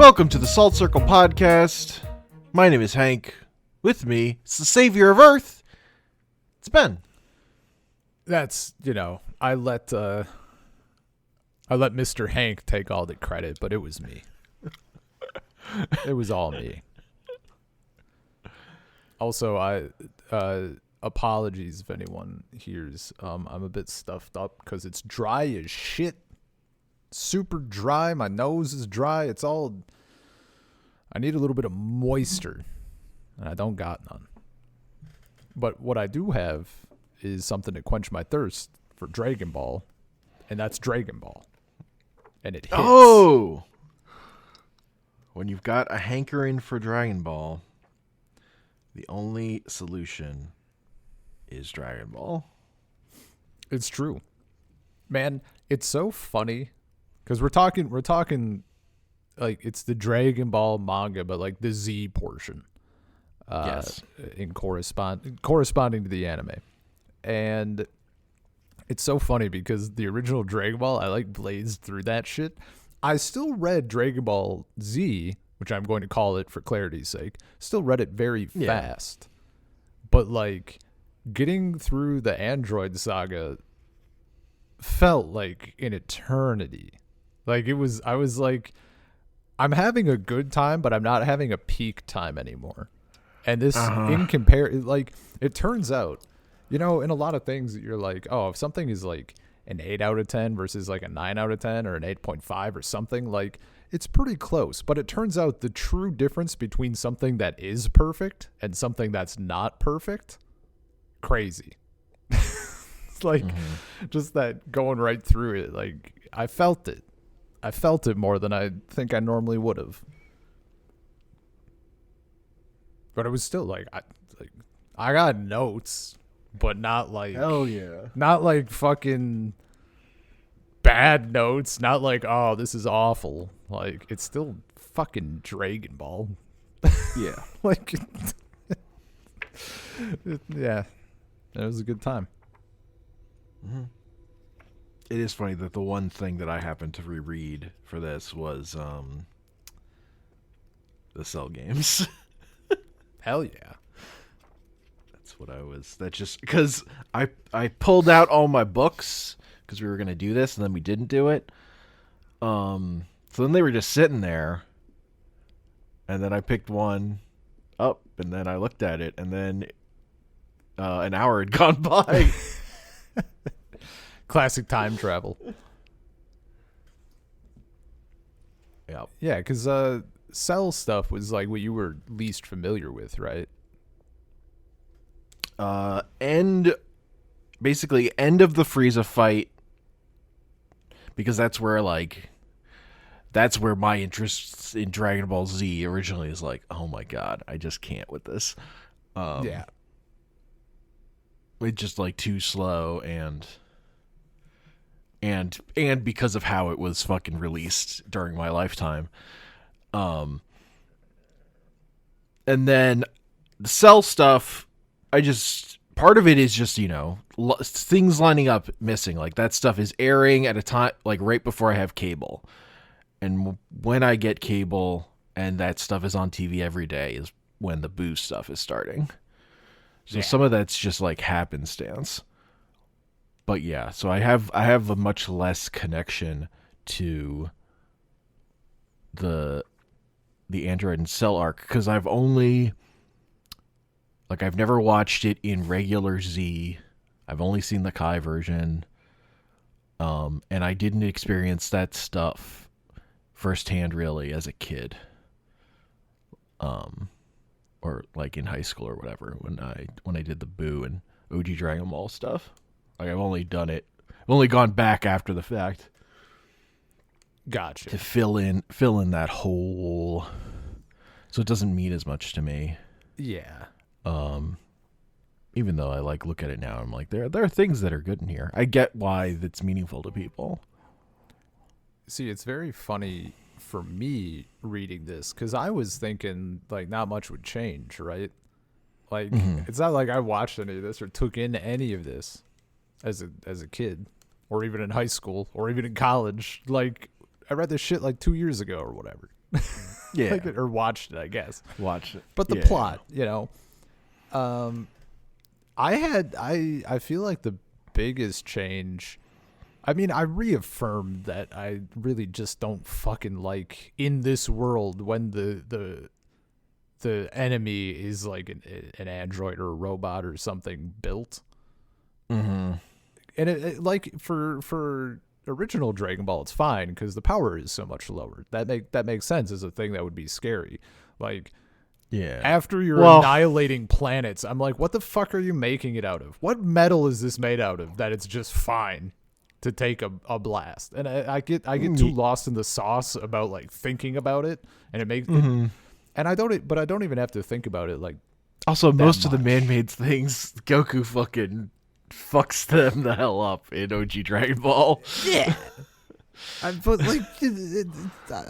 Welcome to the Salt Circle Podcast. My name is Hank. With me, it's the savior of Earth. It's Ben. That's, I let Mr. Hank take all the credit, but it was me. It was all me. Also, apologies if anyone hears. I'm a bit stuffed up because it's dry as shit. Super dry. My nose is dry. I need a little bit of moisture, and I don't got none. But what I do have is something to quench my thirst for Dragon Ball, and that's Dragon Ball. And it hits. Oh! When you've got a hankering for Dragon Ball, the only solution is Dragon Ball. It's true. Man, it's so funny because we're talking like it's the Dragon Ball manga, but like the Z portion. Yes. In corresponding to the anime. And it's so funny because the original Dragon Ball, I like blazed through that shit. I still read Dragon Ball Z, which I'm going to call it for clarity's sake. Still read it very fast. But like getting through the Android saga felt like an eternity. Like I was like, I'm having a good time, but I'm not having a peak time anymore. And this it turns out, in a lot of things that you're like, oh, if something is like an 8 out of 10 versus like a 9 out of 10 or an 8.5 or something, like it's pretty close. But it turns out the true difference between something that is perfect and something that's not perfect, crazy. It's like just that going right through it. Like I felt it. I felt it more than I think I normally would have. But it was still like I got notes, but not like hell yeah, not like fucking bad notes. Not like, oh, this is awful. Like it's still fucking Dragon Ball. Yeah, like yeah, it was a good time. Mm-hmm. It is funny that the one thing that I happened to reread for this was the Cell games. Hell yeah. That's what I was. That's just because I pulled out all my books because we were going to do this and then we didn't do it. So then they were just sitting there. And then I picked one up and then I looked at it and then an hour had gone by. Classic time travel. Yep. Yeah, because Cell stuff was like what you were least familiar with, right? End of the Frieza fight, because that's where my interest in Dragon Ball Z originally is like, oh my god, I just can't with this. Yeah. It's just like too slow and because of how it was fucking released during my lifetime. And then the Cell stuff, part of it is just, things lining up missing. Like that stuff is airing at a time, like right before I have cable. And when I get cable and that stuff is on TV every day is when the Boo stuff is starting. So some of that's just like happenstance. But yeah, so I have a much less connection to the Android and Cell arc because I've never watched it in regular Z. I've only seen the Kai version. And I didn't experience that stuff firsthand really as a kid. Or like in high school or whatever when I did the Boo and OG Dragon Ball stuff. Like I've only gone back after the fact. Gotcha. To fill in that hole. So it doesn't mean as much to me. Yeah. Even though I look at it now, I'm like, there are things that are good in here. I get why that's meaningful to people. See, it's very funny for me reading this because I was thinking like not much would change, right? Like it's not like I watched any of this or took in any of this as a kid or even in high school or even in college. Like I read this shit like 2 years ago or whatever. Yeah. Like, or watched it, I guess. Watch it. But the Yeah. plot, I feel like the biggest change, I mean, I reaffirmed that I really just don't fucking like in this world when the enemy is like an android or a robot or something built. Mm-hmm. And it like for original Dragon Ball, it's fine because the power is so much lower. That makes sense as a thing that would be scary. Like, Yeah. after you're annihilating planets, I'm like, what the fuck are you making it out of? What metal is this made out of that it's just fine to take a blast? And I get too lost in the sauce about like thinking about it, and it makes it, and I don't even have to think about it like. Also, most of the man-made things, Goku fucking fucks them the hell up in OG Dragon Ball. Yeah. But like,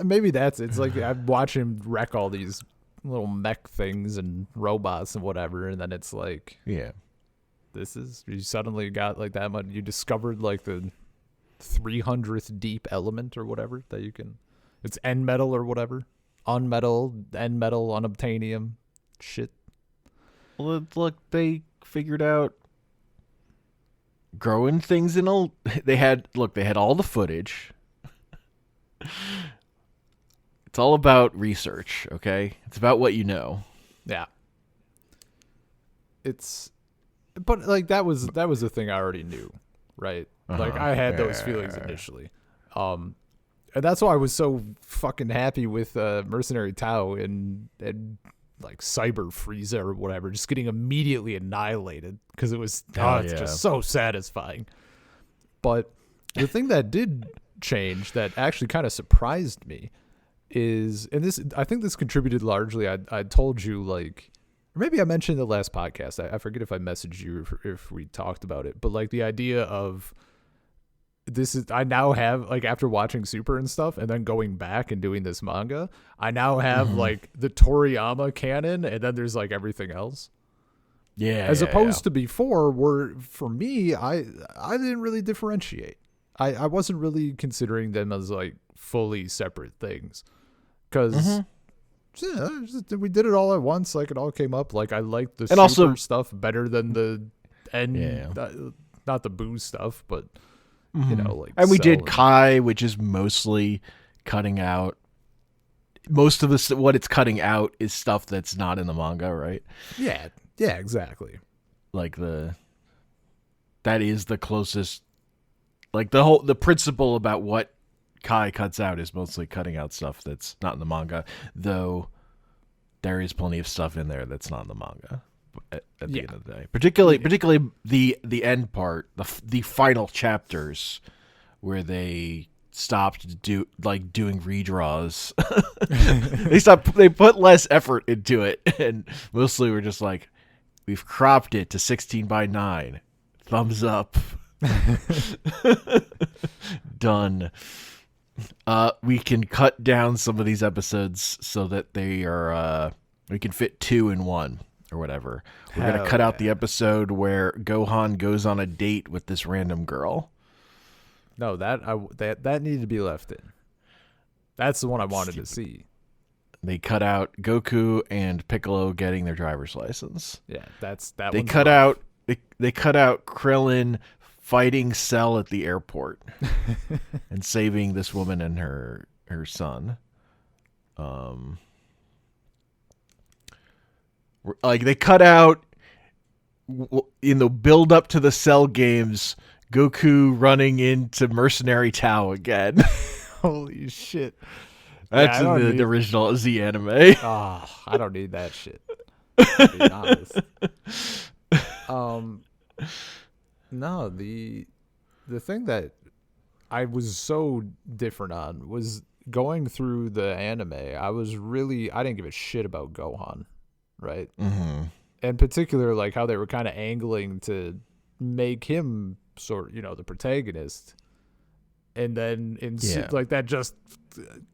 maybe that's it's like I watch him wreck all these little mech things and robots and whatever, and then it's like, Yeah. this is, you suddenly got like that much, you discovered like the 300th deep element or whatever that you can, it's N metal or whatever, unmetal, N metal, unobtainium shit. Well, look, they figured out growing things in a. They had all the footage. It's all about research, okay? It's about what you know. Yeah. But like that was the thing I already knew, right? Like I had those feelings initially. And that's why I was so fucking happy with Mercenary Tao and like Cyber Frieza or whatever, just getting immediately annihilated because it was it's just so satisfying. But the thing that did change that actually kind of surprised me is, and this, I think this contributed largely, I told you, like, or maybe I mentioned in the last podcast, I forget if I messaged you if we talked about it, but like the idea of this is, I now have, like, after watching Super and stuff and then going back and doing this manga, I now have like the Toriyama canon, and then there's like everything else. Yeah. As opposed to before, where for me, I didn't really differentiate. I wasn't really considering them as like fully separate things, because we did it all at once. Like, it all came up. Like, I liked the and Super stuff better than the not the Boo stuff, but you know, like, and we Cell did Kai, which is mostly cutting out. Most of this, what it's cutting out, is stuff that's not in the manga, right? Yeah, exactly. Like that is the closest. Like the principle about what Kai cuts out is mostly cutting out stuff that's not in the manga, though there is plenty of stuff in there that's not in the manga at the end of the day. Particularly the end part, the final chapters where they stopped doing redraws. They put less effort into it, and mostly we're just like, we've cropped it to 16:9. Thumbs up. Done. We can cut down some of these episodes so that they are we can fit 2 in 1 or whatever. We're gonna cut out the episode where Gohan goes on a date with this random girl. No, that needed to be left in. That's the one I wanted to see. They cut out Goku and Piccolo getting their driver's license. Yeah, that's that. They cut out Krillin fighting Cell at the airport and saving this woman and her son. Like, they cut out, in the build up to the Cell games, Goku running into Mercenary Tao again. Holy shit. That's in the original Z anime. Oh, I don't need that shit, to be honest. No, the thing that I was so different on was going through the anime. I didn't give a shit about Gohan, right? Mm-hmm. In particular, like how they were kind of angling to make him the protagonist, and then like that just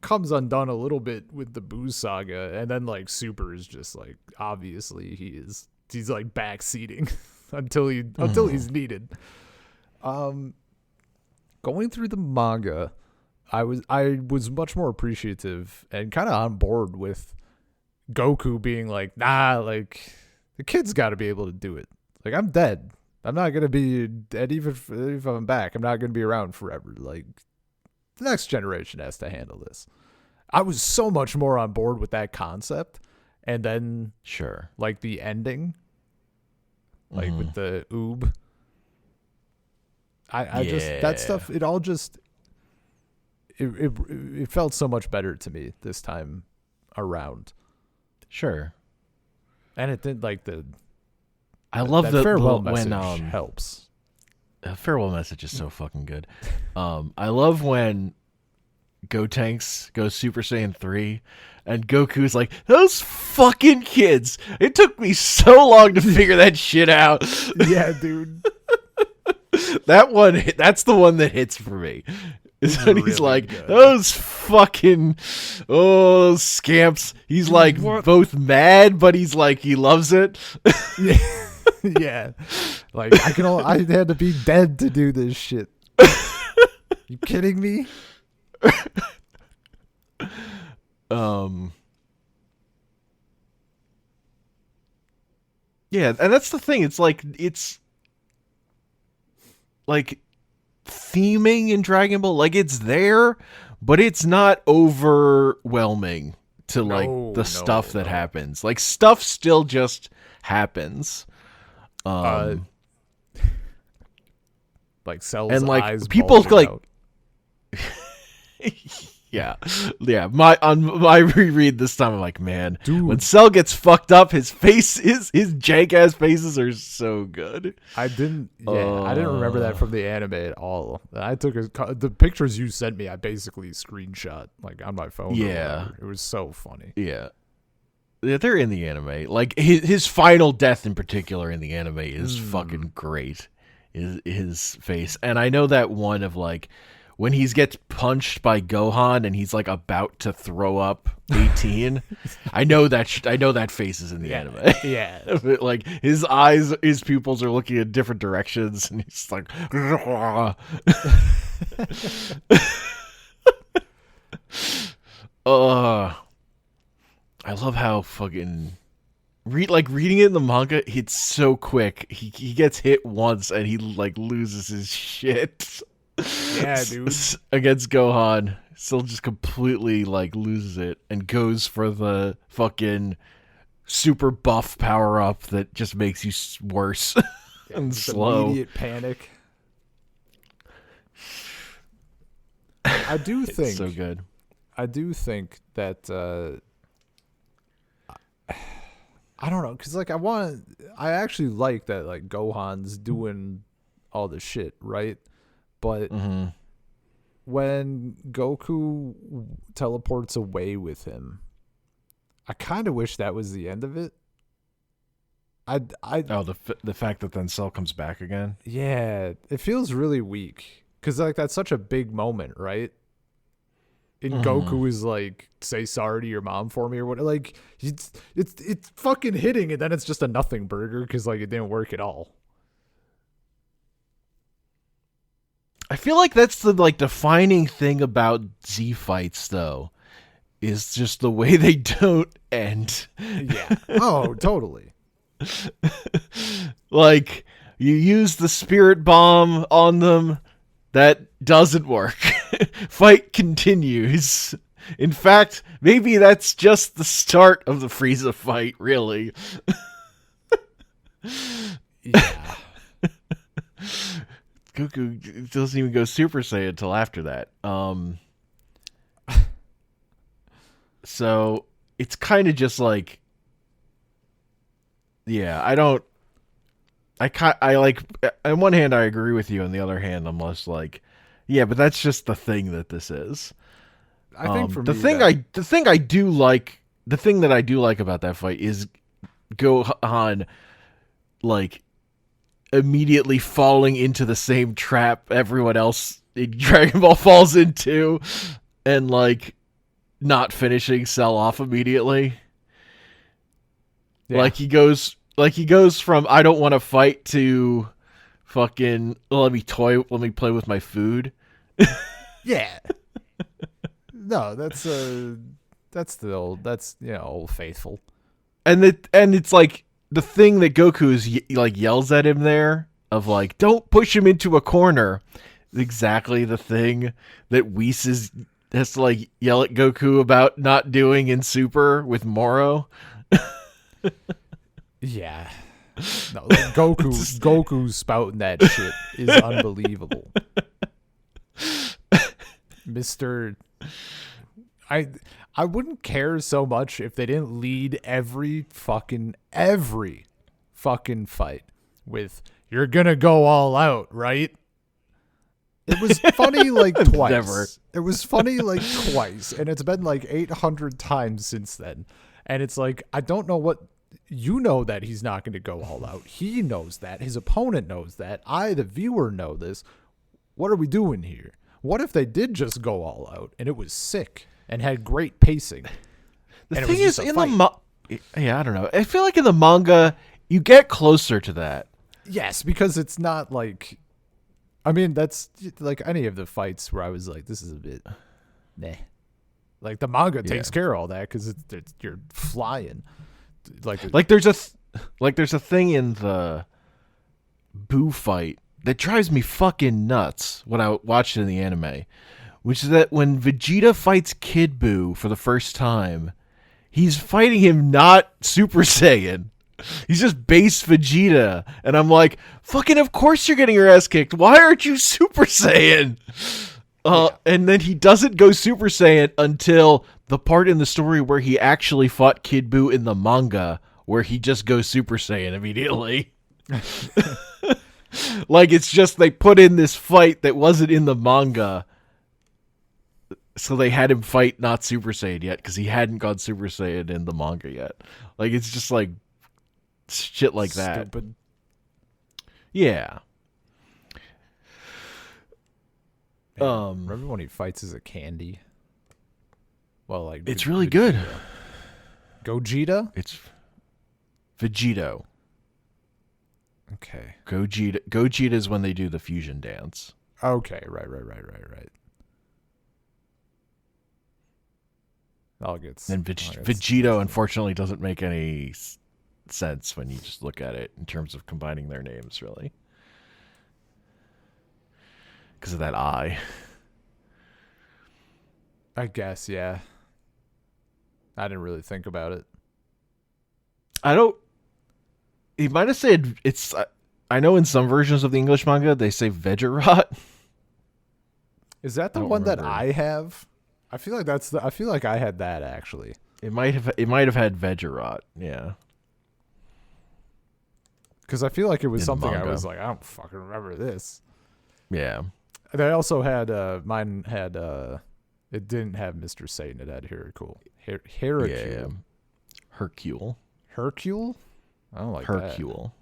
comes undone a little bit with the Boo saga, and then like Super is just like, obviously he's like backseating until he's needed. Going through the manga, I was much more appreciative and kind of on board with Goku being like, nah, like the kid's got to be able to do it. Like I'm dead. I'm not gonna be, and even if I'm back, I'm not gonna be around forever. Like the next generation has to handle this. I was so much more on board with that concept, and then Sure. like the ending, like with the oob. I just that stuff. It all just it felt so much better to me this time around, Sure. and it did like the. I love that the farewell when message helps. the farewell message is so fucking good. I love when Gotenks goes Super Saiyan 3 and Goku's like, those fucking kids. It took me so long to figure that shit out. Yeah, dude. That's the one that hits for me. Is when he's really like, good. those fucking those scamps. He's like both mad, but he's like he loves it. Yeah. Yeah. Like I had to be dead to do this shit. You kidding me? Yeah, and that's the thing. It's like theming in Dragon Ball. Like it's there, but it's not overwhelming to like the stuff that happens. Like stuff still just happens. Like Cell's and like eyes people bulging like out. yeah. On my reread this time, I'm like, man, Dude. when Cell gets fucked up, his face, his jank ass faces are so good. I didn't remember that from the anime at all. I took the pictures you sent me. I basically screenshot like on my phone. Yeah. It was so funny. Yeah, they're in the anime. Like his final death in particular in the anime is fucking great. His face, and I know that one of like when he gets punched by Gohan and he's like about to throw up 18. I know that face is in the anime. Yeah. Like his eyes, his pupils are looking in different directions, and he's like, I love how fucking reading it in the manga. It's so quick. He gets hit once and he like loses his shit. Yeah, dude. Against Gohan, still just completely like loses it and goes for the fucking super buff power up that just makes you worse and slow. Immediate panic. I do think It's so good. I do think that I don't know, cause like I actually like that like Gohan's doing all the shit, right? But when Goku teleports away with him, I kind of wish that was the end of it. The fact that then Cell comes back again. Yeah, it feels really weak because like that's such a big moment, right? And Goku is like, say sorry to your mom for me or what? Like it's fucking hitting, and then it's just a nothing burger because like it didn't work at all. I feel like that's the like defining thing about Z fights, though, is just the way they don't end. Yeah. Oh, totally. Like you use the spirit bomb on them, that doesn't work. Fight continues. In fact, maybe that's just the start of the Frieza fight, really. Yeah. Goku doesn't even go Super Saiyan until after that. So it's kind of just like, yeah, I like, on one hand, I agree with you. On the other hand, I'm less like, yeah, but that's just the thing that this is. I think for the me, thing that I do like about that fight is Gohan, like, immediately falling into the same trap everyone else in Dragon Ball falls into, and like not finishing Cell off immediately. Yeah. Like he goes from I don't want to fight to fucking let me play with my food. Yeah. No, that's the old faithful. And it's like the thing that Goku is like yells at him there of like, don't push him into a corner. Is exactly the thing that Whis has to like yell at Goku about not doing in Super with Moro. Yeah. No, like Goku spouting that shit is unbelievable. Mr. I wouldn't care so much if they didn't lead every fucking fight with "you're gonna go all out, right?" It was funny like twice. Never. It was funny like twice, and it's been like 800 times since then. And it's like, I don't know what, you know that he's not going to go all out. He knows that. His opponent knows that. I, the viewer, know this. What are we doing here? What if they did just go all out and it was sick and had great pacing? The thing is, in the yeah, I don't know. I feel like in the manga, you get closer to that. Yes, because it's not like, I mean, that's like any of the fights where I was like, this is a bit, meh. Like the manga takes care of all that because you're flying. Like there's a thing in the Boo fight that drives me fucking nuts when I watched it in the anime, which is that when Vegeta fights Kid Buu for the first time, he's fighting him not Super Saiyan. He's just base Vegeta. And I'm like, fucking of course you're getting your ass kicked. Why aren't you Super Saiyan? And then he doesn't go Super Saiyan until the part in the story where he actually fought Kid Buu in the manga, where he just goes Super Saiyan immediately. Like, it's just they put in this fight that wasn't in the manga, so they had him fight not Super Saiyan yet, because he hadn't gone Super Saiyan in the manga yet. Like, it's just like shit like that. Stupid. Yeah. Remember when he fights as a candy? Well, like, it's really good. Gogeta? It's Vegito. Okay. Gogeta is when they do the fusion dance. Okay, right. And Vegito, unfortunately, doesn't make any sense when you just look at it in terms of combining their names, really. Because of that I. I guess, yeah. I didn't really think about it. He might have said it's. I know in some versions of the English manga they say Vegerot. Is that the one that I have? I feel like I feel like I had that actually. It might have had Vegerot, yeah. Because I feel like it was something manga. I was like, I don't fucking remember this. Yeah. They also had mine had it didn't have Mr. Satan. It had Hercule. Hercule. Yeah. Hercule. Hercule? I don't like Hercule.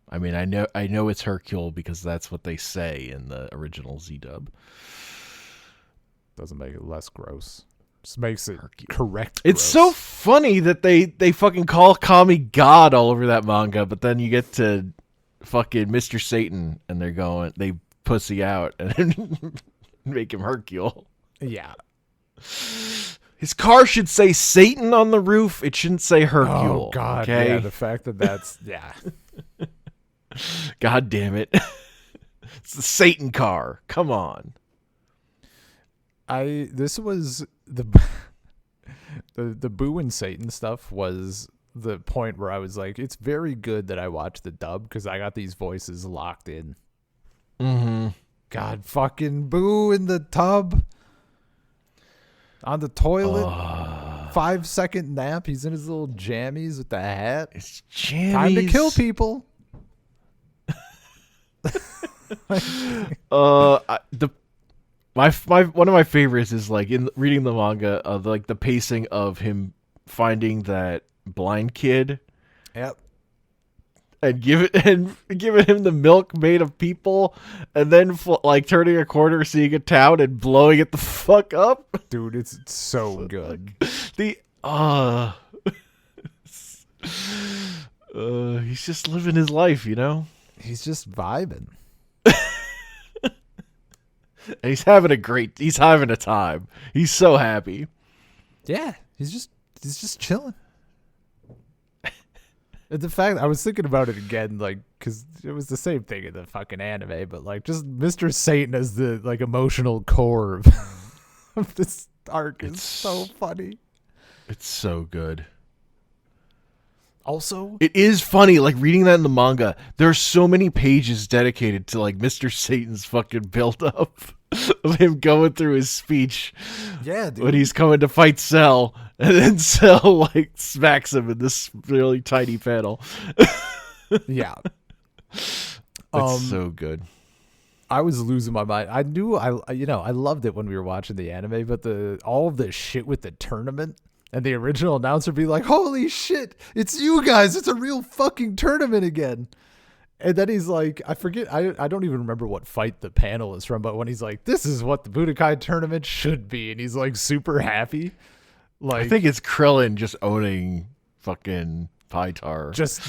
That. I mean, I know it's Hercule because that's what they say in the original Z-dub. Doesn't make it less gross. Just makes it correct. It's so funny that they fucking call Kami God all over that manga, but then you get to fucking Mr. Satan and they pussy out and make him Hercule. Yeah. His car should say Satan on the roof. It shouldn't say Hercule. Oh, God. Okay? Yeah, the fact that's... Yeah. God damn it. It's the Satan car. Come on. This was... The Boo and Satan stuff was the point where I was like, it's very good that I watched the dub because I got these voices locked in. Mm-hmm. God, fucking Boo in the tub. On the toilet, 5-second nap. He's in his little jammies with the hat. It's jammies. Time to kill people. One of my favorites is like in reading the manga of like the pacing of him finding that blind kid. Yep. And giving him the milk made of people, and then like turning a corner, seeing a town, and blowing it the fuck up. Dude, it's so good. He's just living his life, you know. He's just vibing. And he's having a time. He's so happy. Yeah, he's just chilling. And the fact I was thinking about it again, like, because it was the same thing in the fucking anime, but like, just Mr. Satan as the like emotional core of this arc is so funny. It's so good. Also, it is funny, like reading that in the manga. There's so many pages dedicated to like Mr. Satan's fucking build up of him going through his speech. Yeah, dude. When he's coming to fight Cell, and then Cell like smacks him in this really tiny panel. Yeah. It's so good. I was losing my mind. I knew I loved it when we were watching the anime, but all of the shit with the tournament and the original announcer be like, "Holy shit, it's you guys! It's a real fucking tournament again!" And then he's like, I forget, I don't even remember what fight the panel is from, but when he's like, "This is what the Budokai tournament should be," and he's like super happy. Like, I think it's Krillin just owning fucking Pytar. Just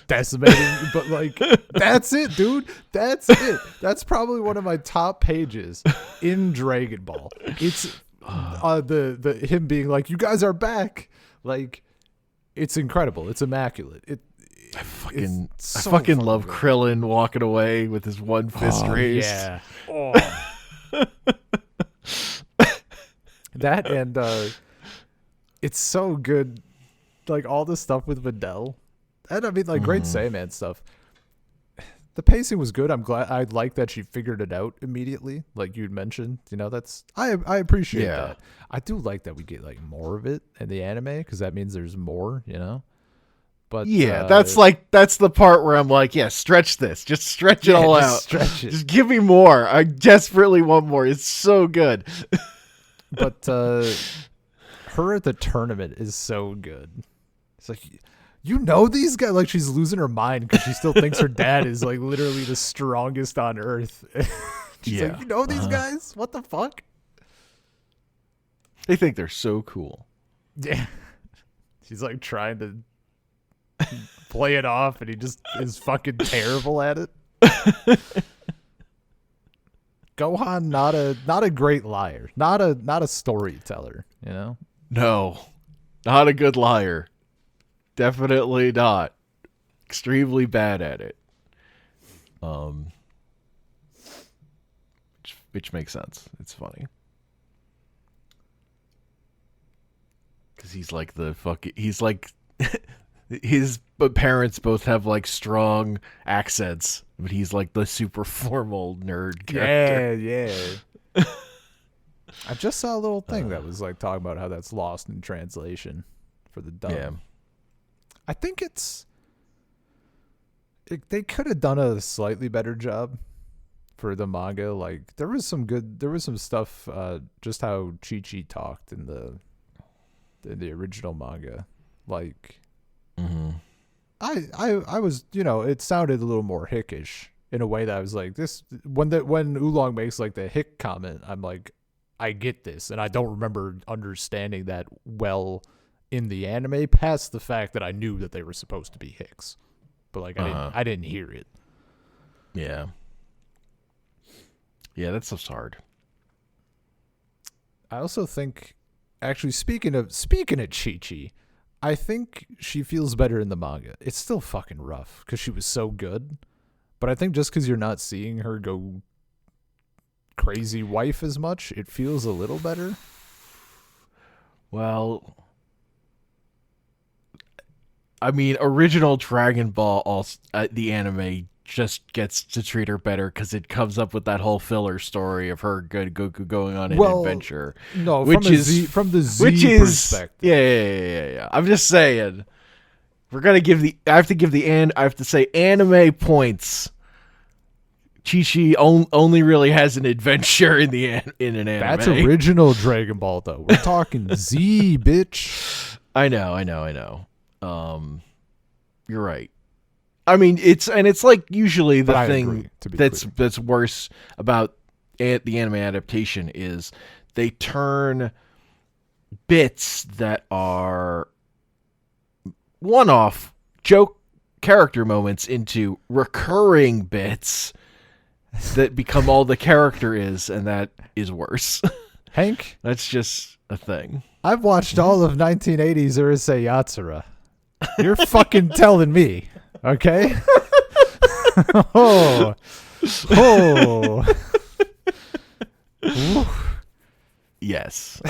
decimating. But like, that's it, dude. That's it. That's probably one of my top pages in Dragon Ball. It's the him being like, "You guys are back." Like, it's incredible. It's immaculate. I fucking love Krillin walking away with his one fist raised. Yeah. Oh. That and it's so good. Like all the stuff with Videl. And I mean, like, great Saiyaman stuff. The pacing was good. I'm glad. I like that she figured it out immediately, like you'd mentioned. You know, I appreciate that. I do like that we get like more of it in the anime, because that means there's more. You know. But yeah, that's the part where I'm like, yeah, stretch this. Just stretch it all out. Stretch it. Just give me more. I desperately want more. It's so good. But her at the tournament is so good. It's like, you know, these guys, like, she's losing her mind because she still thinks her dad is like literally the strongest on earth. She's like, you know these guys? What the fuck? They think they're so cool. Yeah. She's like trying to play it off, and he just is fucking terrible at it. Gohan, not a great liar, not a storyteller, you know. No, not a good liar. Definitely not. Extremely bad at it. Which makes sense. It's funny. Because he's like his parents both have like strong accents, but he's like the super formal nerd character. Yeah. I just saw a little thing that was like talking about how that's lost in translation for the dub. Yeah. I think they could have done a slightly better job for the manga. Like, there was some stuff, just how Chi-Chi talked in the original manga. Like, I was, you know, it sounded a little more hickish in a way that I was like, this, when Oolong makes like the hick comment, I'm like, I get this, and I don't remember understanding that well in the anime, past the fact that I knew that they were supposed to be hicks, but like I didn't hear it. Yeah, that stuff's hard. I also think, actually, speaking of Chi-Chi, I think she feels better in the manga. It's still fucking rough because she was so good, but I think just because you're not seeing her go crazy wife as much, it feels a little better. Well, I mean, original Dragon Ball, also, the anime just gets to treat her better because it comes up with that whole filler story of her good Goku going on an adventure. No, from the Z perspective. Yeah. I'm just saying, I have to say anime points. Chi-Chi only really has an adventure in an anime. That's original Dragon Ball, though. We're talking Z, bitch. I know. You're right. I mean, it's like usually the thing that's worse about the anime adaptation is they turn bits that are one-off joke character moments into recurring bits that become all the character is, and that is worse. Hank, That's just a thing. I've watched all of 1980s Urusei Yatsura. You're fucking telling me, okay? Oh. Ooh. Yes.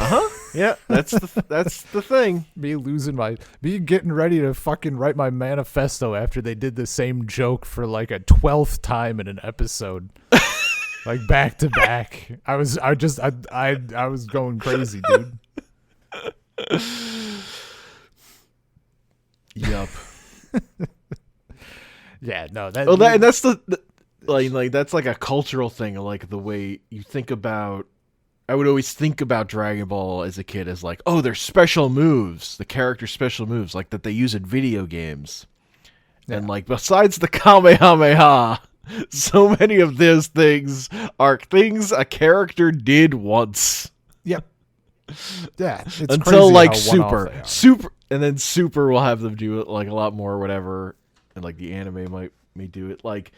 Yeah, that's the thing. Me getting ready to fucking write my manifesto after they did the same joke for like a 12th time in an episode. Like back to back. I was going crazy, dude. Yup. Yeah, no, that. Well, and that's the like that's like a cultural thing, like the way you think about. I would always think about Dragon Ball as a kid as like, oh, there's special moves, the character special moves, like that they use in video games. Yeah. And like besides the Kamehameha, so many of those things are things a character did once. Yep. Yeah. It's until crazy like how Super, and then Super will have them do it like a lot more or whatever, and like the anime may do it. Like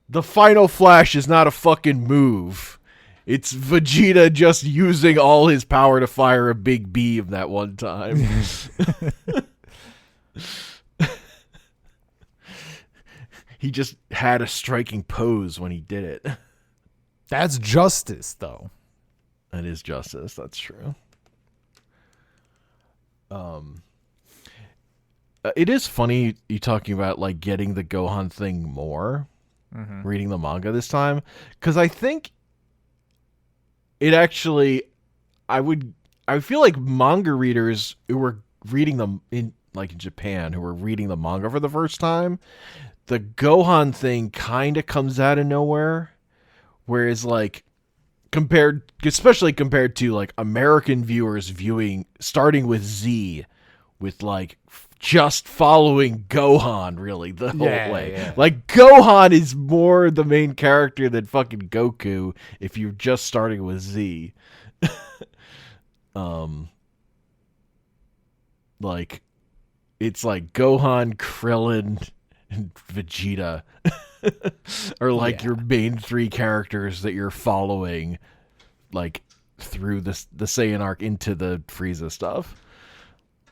the Final Flash is not a fucking move. It's Vegeta just using all his power to fire a big beam that one time. He just had a striking pose when he did it. That's justice, though. That is justice. That's true. It is funny you talking about like getting the Gohan thing more, reading the manga this time, because I think it actually, I feel like manga readers who were reading them in Japan, who were reading the manga for the first time, the Gohan thing kind of comes out of nowhere, whereas like especially compared to like American viewers starting with Z, with like just following Gohan really the whole way. Yeah. Like Gohan is more the main character than fucking Goku if you're just starting with Z. Like it's like Gohan, Krillin, and Vegeta are like your main three characters that you're following like through the Saiyan arc into the Frieza stuff.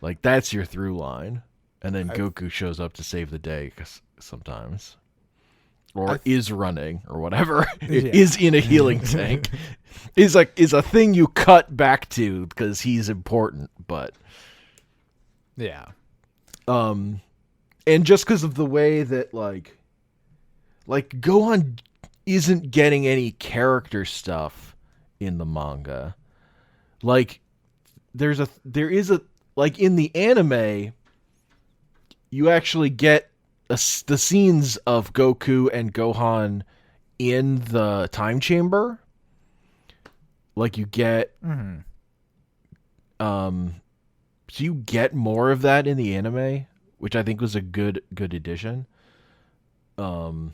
Like, that's your through line. And then Goku shows up to save the day sometimes. Or is running, or whatever. It is in a healing tank. Is a thing you cut back to because he's important, but... Yeah. And just because of the way that, like Gohan isn't getting any character stuff in the manga. Like, there is a... Like, in the anime, you actually get the scenes of Goku and Gohan in the time chamber. Like, you get... so you get more of that in the anime, which I think was a good addition. Whereas,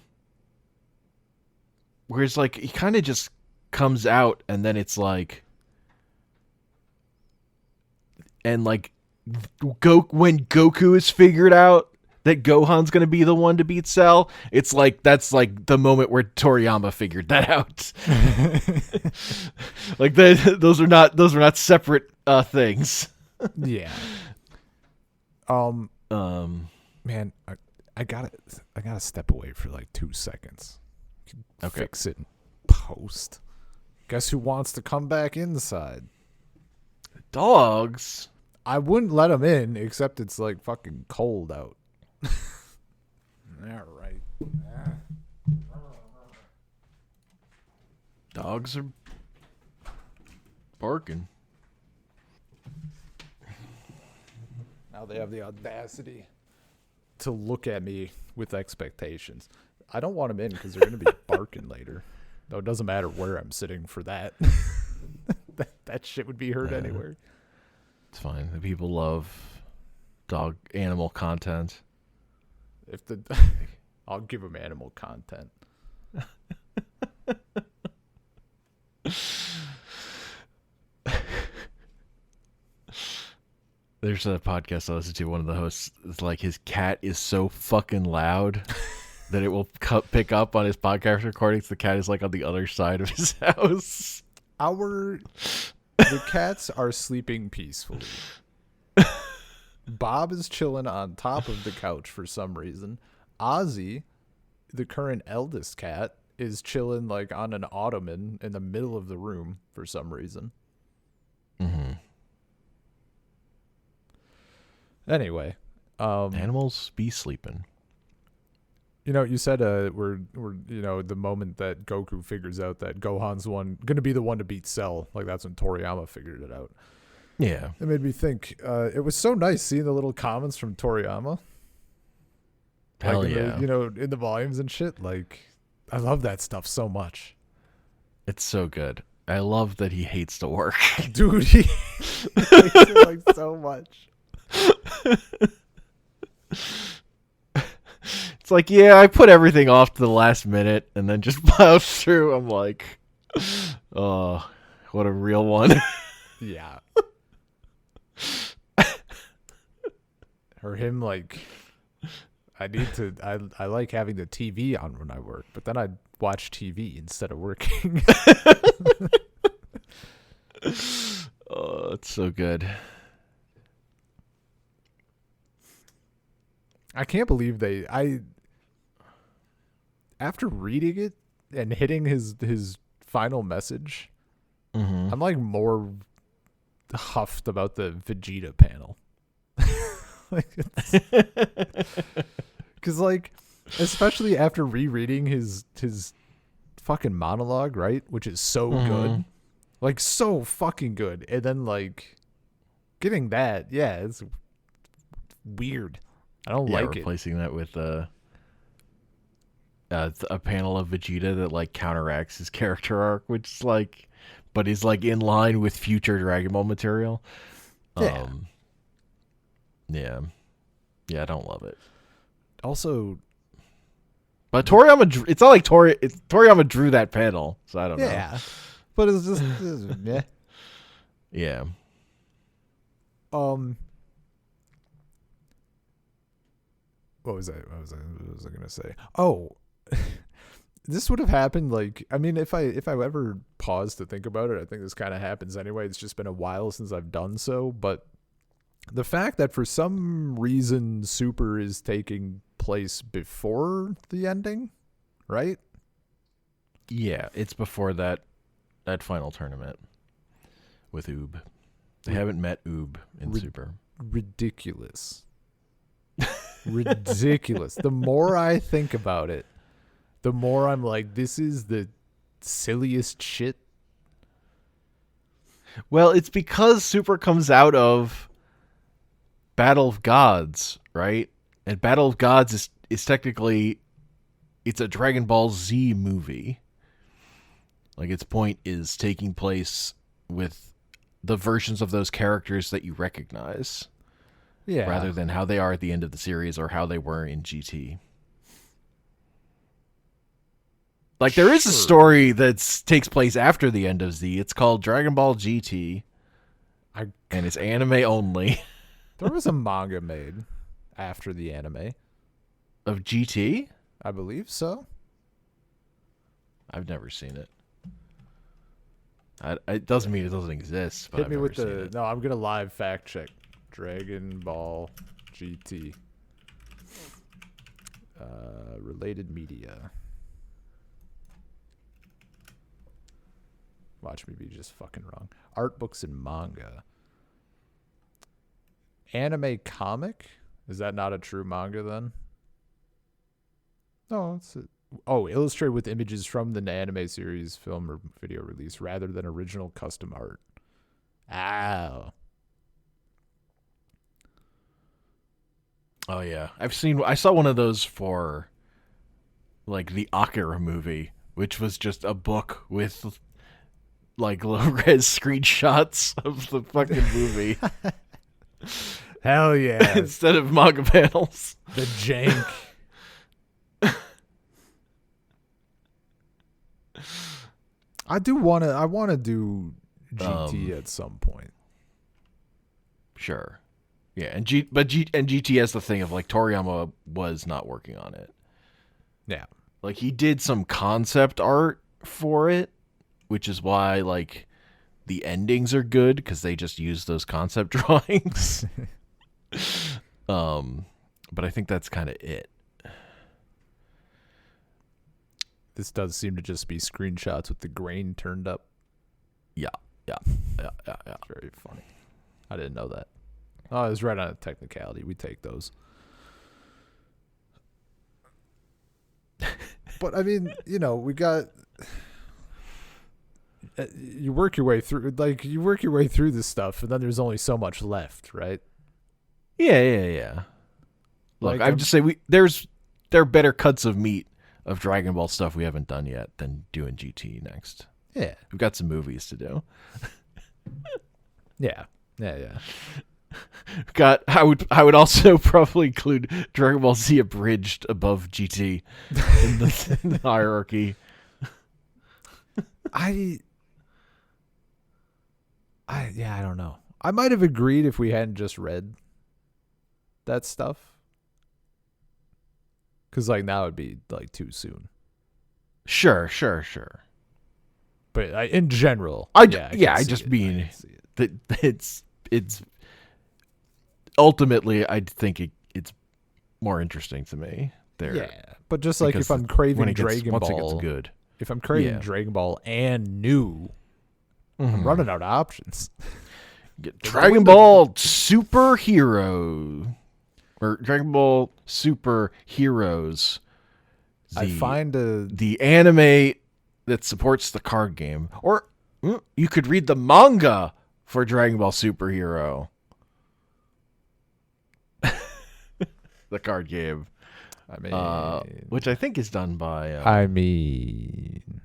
like, he kind of just comes out, and then it's like... And, like, when Goku is figured out that Gohan's going to be the one to beat Cell, it's like, that's, like, the moment where Toriyama figured that out. Like, those are not separate things. Yeah. Man, I gotta step away for, like, 2 seconds. Okay. Fix it in post. Guess who wants to come back inside? Dogs. I wouldn't let them in, except it's like fucking cold out. All right. Dogs are barking. Now they have the audacity to look at me with expectations. I don't want them in because they're going to be barking later. Though it doesn't matter where I'm sitting for that. that shit would be heard anywhere. It's fine. The people love animal content. I'll give them animal content. There's a podcast I listen to. One of the hosts is like, his cat is so fucking loud that it will pick up on his podcast recordings. The cat is like on the other side of his house. The cats are sleeping peacefully. Bob is chilling on top of the couch for some reason. Ozzy, the current eldest cat, is chilling like on an ottoman in the middle of the room for some reason. Mm-hmm. Anyway, animals be sleeping. You said we're the moment that Goku figures out that Gohan's gonna be the one to beat Cell, like that's when Toriyama figured it out. Yeah, It made me think. It was so nice seeing the little comments from Toriyama. hell like yeah. In the volumes and shit. Like, I love that stuff so much. It's so good. I love that he hates to work. Dude, he hates it like so much. It's like, yeah, I put everything off to the last minute and then just plow through. I'm like, oh, what a real one. Yeah. Or him like, I like having the TV on when I work, but then I watch TV instead of working. Oh, it's so good. I can't believe after reading it and hitting his final message, Mm-hmm. I'm like more huffed about the Vegeta panel. Because like, especially after rereading his fucking monologue, right, which is so good, like so fucking good, and then like getting that, yeah, it's weird. I don't like it. Replacing that with a panel of Vegeta that like counteracts his character arc, which is like, but is like in line with future Dragon Ball material. Yeah. Yeah, I don't love it. Also, but Toriyama, it's not like Toriyama drew that panel, so I don't know. yeah, but it's just yeah. Yeah. What was I gonna say? Oh, this would have happened. Like, I mean, if I ever pause to think about it, I think this kind of happens anyway. It's just been a while since I've done so, but the fact that for some reason Super is taking place before the ending, right? Yeah, it's before that final tournament with Oob. They haven't met Oob in Super. Ridiculous. Ridiculous. The more I think about it, the more I'm like, this is the silliest shit. Well, it's because Super comes out of Battle of Gods, right? And Battle of Gods is technically, it's a Dragon Ball Z movie. Like, its point is taking place with the versions of those characters that you recognize. Yeah. Rather than how they are at the end of the series or how they were in GT. Like, there is a story that takes place after the end of Z. It's called Dragon Ball GT. And it's anime only. There was a manga made after the anime. Of GT? I believe so. I've never seen it. It doesn't mean it doesn't exist. But Hit I've me never with seen the... it. No, I'm going to live fact check. Dragon Ball GT. Related media. Watch me be just fucking wrong. Art books and manga. Anime comic? Is that not a true manga then? No, it's illustrated with images from the anime series, film, or video release rather than original custom art. Ow. Oh, yeah. I saw one of those for, like, the Akira movie, which was just a book with, like, low-res screenshots of the fucking movie. Hell yeah. Instead of manga panels. The jank. I want to do GT at some point. Sure. Yeah, and GT has the thing of, like, Toriyama was not working on it. Yeah. Like, he did some concept art for it, which is why, like, the endings are good, because they just use those concept drawings. But I think that's kind of it. This does seem to just be screenshots with the grain turned up. Yeah. It's very funny. I didn't know that. Oh, it was right on a technicality. We take those. But I mean, we got. You work your way through, this stuff, and then there's only so much left, right? Yeah. Look, Like, I'm just saying there are better cuts of meat of Dragon Ball stuff we haven't done yet than doing GT next. Yeah. We've got some movies to do. Yeah. I would also probably include Dragon Ball Z abridged above GT in the hierarchy. I don't know. I might have agreed if we hadn't just read that stuff. Because, like, now it'd be, like, too soon. Sure. But in general, I just mean that it's ultimately, I think it's more interesting to me. Yeah, but just like if I'm craving Dragon Ball, once it gets good. If I'm craving Dragon Ball and new, I'm running out of options. Get Dragon Ball Superhero or Dragon Ball Super Heroes. I find the anime that supports the card game, or you could read the manga for Dragon Ball Superhero, the card game. I mean, which I think is done by. I mean,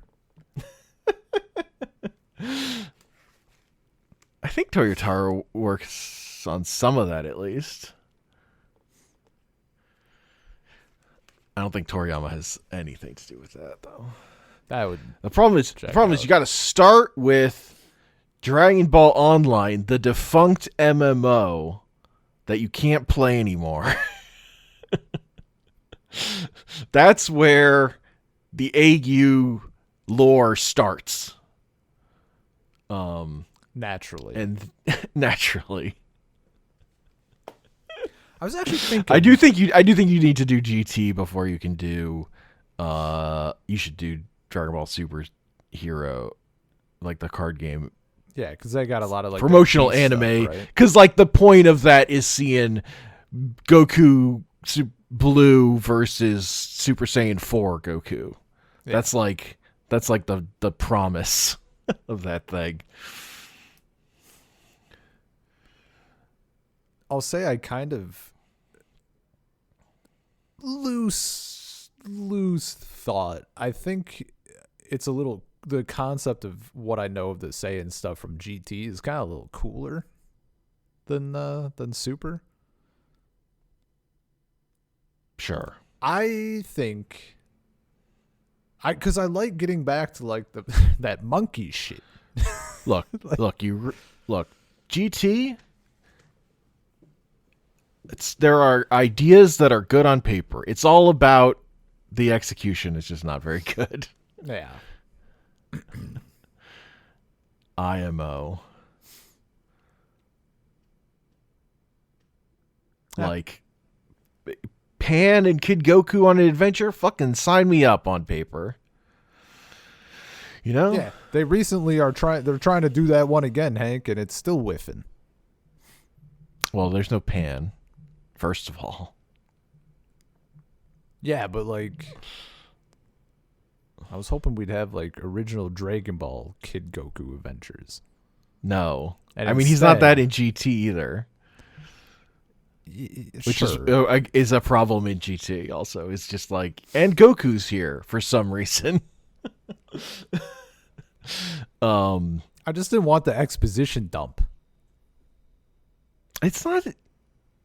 I think Toyotaro works on some of that at least. I don't think Toriyama has anything to do with that, though. The problem is you got to start with Dragon Ball Online, the defunct MMO that you can't play anymore. That's where the AU lore starts. Naturally. And naturally. I was actually thinking I do think you need to do GT before you can do you should do Dragon Ball Super Hero, like the card game. Yeah, because they got a lot of like promotional anime. Because like the point of that is seeing Goku Blue versus Super Saiyan 4 Goku. Yeah. That's like the promise of that thing. I'll say I kind of loose thought. I think it's a little, the concept of what I know of the Saiyan stuff from GT is kind of a little cooler than Super. Sure. I think because I like getting back to like that monkey shit. Look, GT. There are ideas that are good on paper. It's all about the execution. It's just not very good. Yeah. IMO. Yeah. Like Pan and Kid Goku on an adventure? Fucking sign me up on paper. You know? Yeah. They recently they're trying to do that one again, Hank, and it's still whiffing. Well, there's no Pan, first of all. Yeah, but like I was hoping we'd have like original Dragon Ball Kid Goku adventures. No. And I mean, he's not that in GT either. Which is a problem in GT also. It's just like, and Goku's here for some reason. I just didn't want the exposition dump. It's not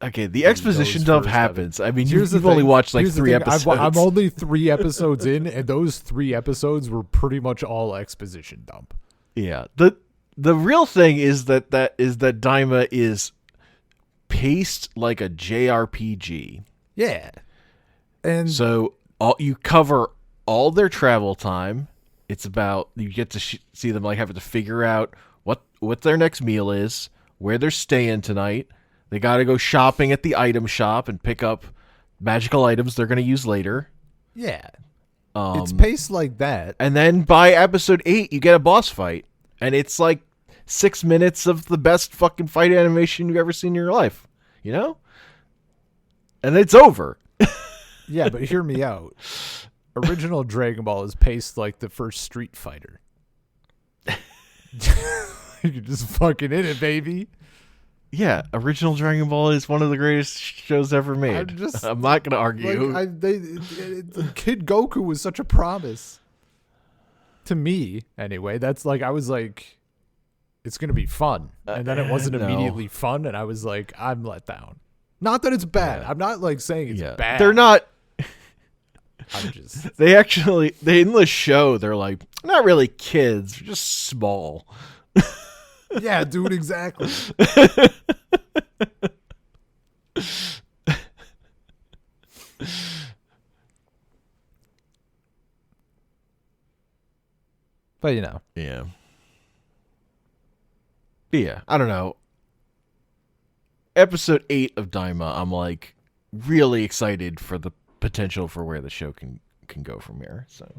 okay. The exposition dump happens. I mean, you've only watched like 3 episodes. I'm only 3 episodes in, and those 3 episodes were pretty much all exposition dump. Yeah. The real thing is that Daima is paced like a JRPG. Yeah. And so all you cover all their travel time. It's about you get to see them like having to figure out what their next meal is, where they're staying tonight. They got to go shopping at the item shop and pick up magical items they're going to use later. Yeah. It's paced like that. And then by episode 8, you get a boss fight. And it's like 6 minutes of the best fucking fight animation you've ever seen in your life. You know? And it's over. Yeah, but hear me out. Original Dragon Ball is paced like the first Street Fighter. You're just fucking in it, baby. Yeah, original Dragon Ball is one of the greatest shows ever made. I'm not going to argue. Kid Goku was such a promise. To me, anyway. That's like, I was like, it's going to be fun. And then it wasn't immediately fun, and I was like, I'm let down. Not that it's bad. I'm not like saying it's bad. They're not. I'm just. They in the show, they're like, not really kids, they're just small. Yeah, dude, exactly. But you know. Yeah. But yeah, I don't know. Episode 8 of Daima, I'm like really excited for the potential for where the show can go from here. So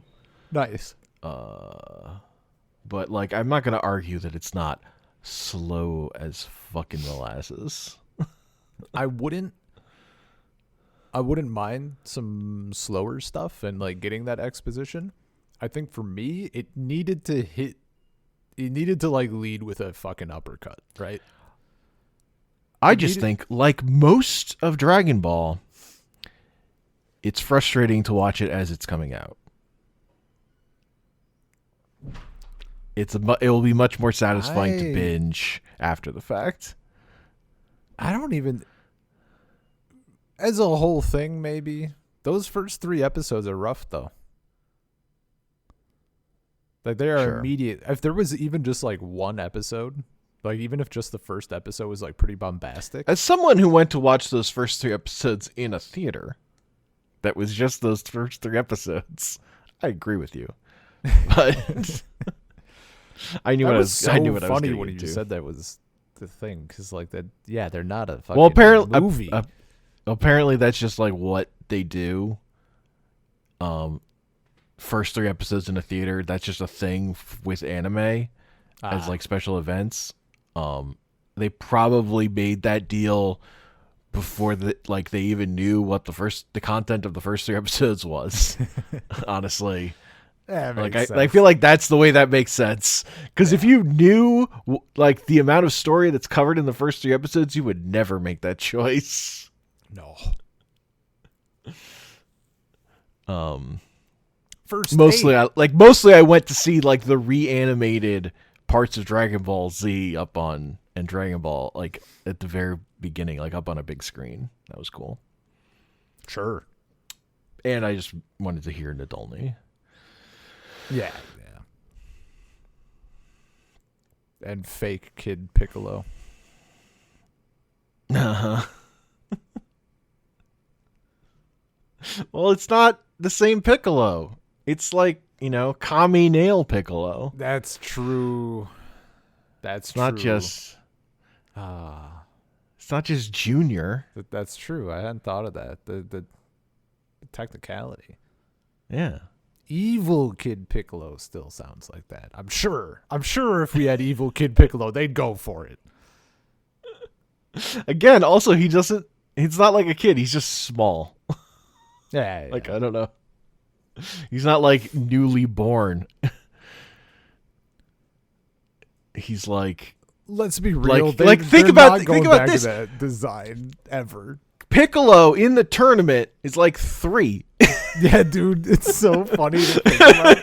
nice. But like I'm not gonna argue that it's not slow as fucking molasses. I wouldn't mind some slower stuff and like getting that exposition. I think for me, it needed to like lead with a fucking uppercut, right? I just think, like most of Dragon Ball, it's frustrating to watch it as it's coming out. It will be much more satisfying to binge after the fact. I don't even, as a whole thing, maybe those first 3 episodes are rough though. Like they are immediate. If there was even just like one episode, like even if just the first episode was like pretty bombastic. As someone who went to watch those first 3 episodes in a theater, that was just those first 3 episodes, I agree with you. But I knew what I was. I knew what I was funny getting when into. you said that was the thing, because like that. Yeah, they're not a fucking apparently, movie. Apparently, that's just like what they do. First 3 episodes in a theater. That's just a thing with anime as like special events. They probably made that deal before they even knew what the content of the first 3 episodes was. Honestly. Like I feel like that's the way that makes sense. Because if you knew like the amount of story that's covered in the first 3 episodes, you would never make that choice. No. Mostly I went to see like the reanimated parts of Dragon Ball Z and Dragon Ball like at the very beginning, like up on a big screen. That was cool. Sure. And I just wanted to hear Nadolny. Yeah. And fake Kid Piccolo. Uh-huh. Well, it's not the same Piccolo. It's like, Kami Nail Piccolo. That's true. It's not just it's not just Junior. That's true. I hadn't thought of that. The technicality. Yeah. Evil Kid Piccolo still sounds like that. I'm sure if we had Evil Kid Piccolo, they'd go for it. Again, also he's not like a kid, he's just small. Yeah. Like, I don't know. He's not like newly born. He's like, let's be real. Think about this. To that design ever. Piccolo in the tournament is like 3. Yeah, dude, it's so funny to think about.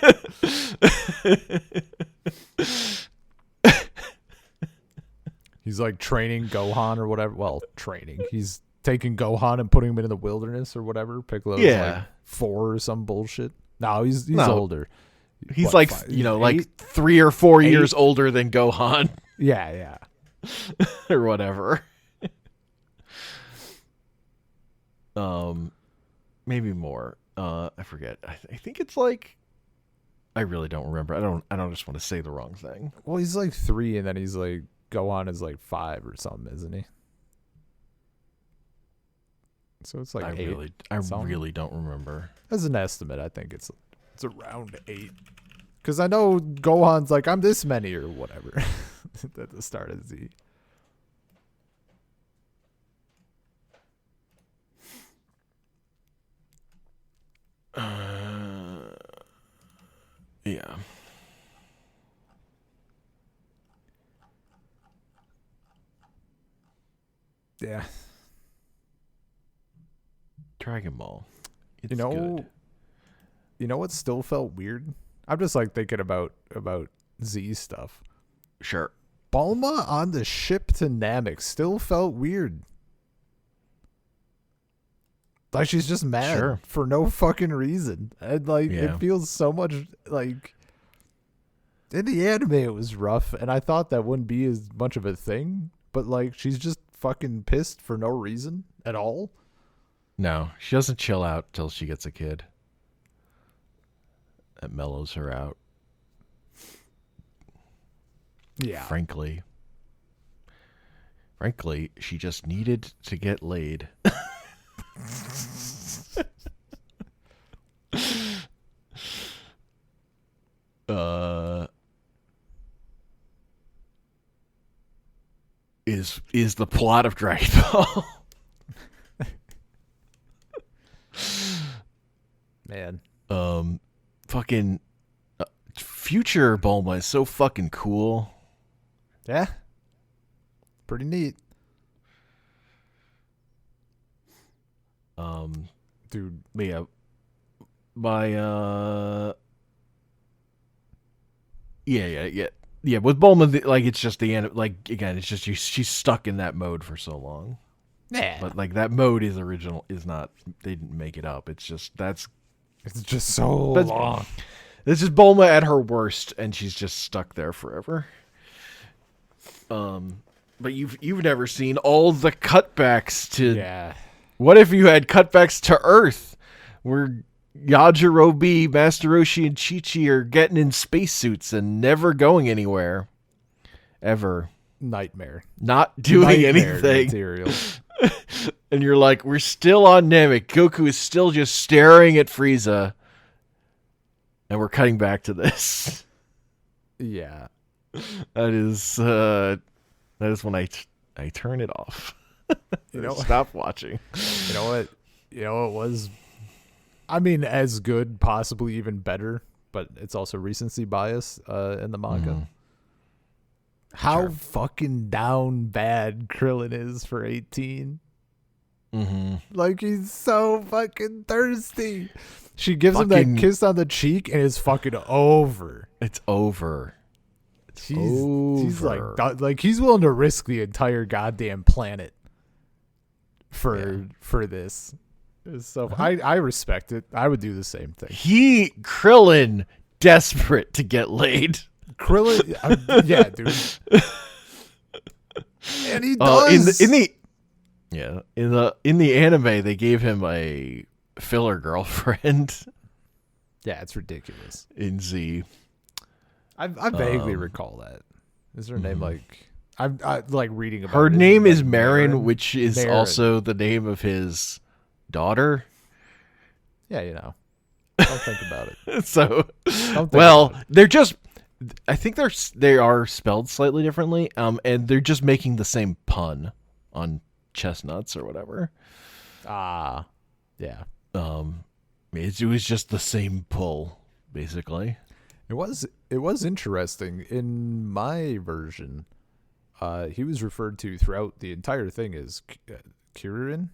He's like training Gohan or whatever. Well, training. He's taking Gohan and putting him into the wilderness or whatever. Piccolo's like 4 or some bullshit. No, he's older. He's like 3 or 4 years older than Gohan. Yeah. Or whatever. Maybe more. I forget. I think it's like I really don't remember. I don't just want to say the wrong thing. Well, he's like 3, and then he's like Gohan is like 5 or something, isn't he? So it's like I 8. really don't remember. As an estimate, I think it's around 8. Because I know Gohan's like, I'm this many or whatever at the start of Z. Yeah. Yeah. Dragon Ball. It's You know, good. you know what still felt weird? I'm just like thinking about Z stuff. Sure. Bulma on the ship to Namek still felt weird. Like she's just mad Sure. for no fucking reason. And like Yeah. it feels so much like in the anime it was rough and I thought that wouldn't be as much of a thing, but like she's just fucking pissed for no reason at all. No, she doesn't chill out till she gets a kid. That mellows her out. Yeah. Frankly, she just needed to get laid. Is the plot of Dragon Ball. Man. Fucking future Bulma is so fucking cool. Yeah. Pretty neat. Dude. Yeah, my yeah. With Bulma, like it's just the end. Like again, it's just she's stuck in that mode for so long. Yeah. But like that mode is original. Is not. They didn't make it up. It's just It's just so long. This is Bulma at her worst, and she's just stuck there forever. But you've never seen all the cutbacks to. Yeah. What if you had cutbacks to Earth, where Yajirobe, Master Roshi, and Chi-Chi are getting in spacesuits and never going anywhere, ever, Nightmare. not doing Nightmare anything, material. and you're like, we're still on Namek. Goku is still just staring at Frieza, and we're cutting back to this. Yeah. That is when I turn it off. You know, Stop watching. You know what? You know it was. I mean, as good, possibly even better, but it's also recency bias in the manga. Mhm. How Sure. fucking down bad Krillin is for 18. Mm-hmm. Like he's so fucking thirsty. She gives him Fucking- that kiss on the cheek and it's fucking over. It's over. He's over. like he's willing to risk the entire goddamn planet for this. So I respect it. I would do the same thing. Krillin desperate to get laid. Krillin, yeah, dude. And he does. In the anime they gave him a filler girlfriend Yeah, it's ridiculous. in Z. I vaguely recall that. Is her name like I like reading about Her it. name Like is Marin, which is Marin. also the name of his daughter. Yeah, you know. Don't think about it. So, Don't think well, about it. they're just. I think they are spelled slightly differently. And they're just making the same pun on chestnuts or whatever. Ah, yeah. It was just the same pull, basically. It was interesting in my version. He was referred to throughout the entire thing as Kirin.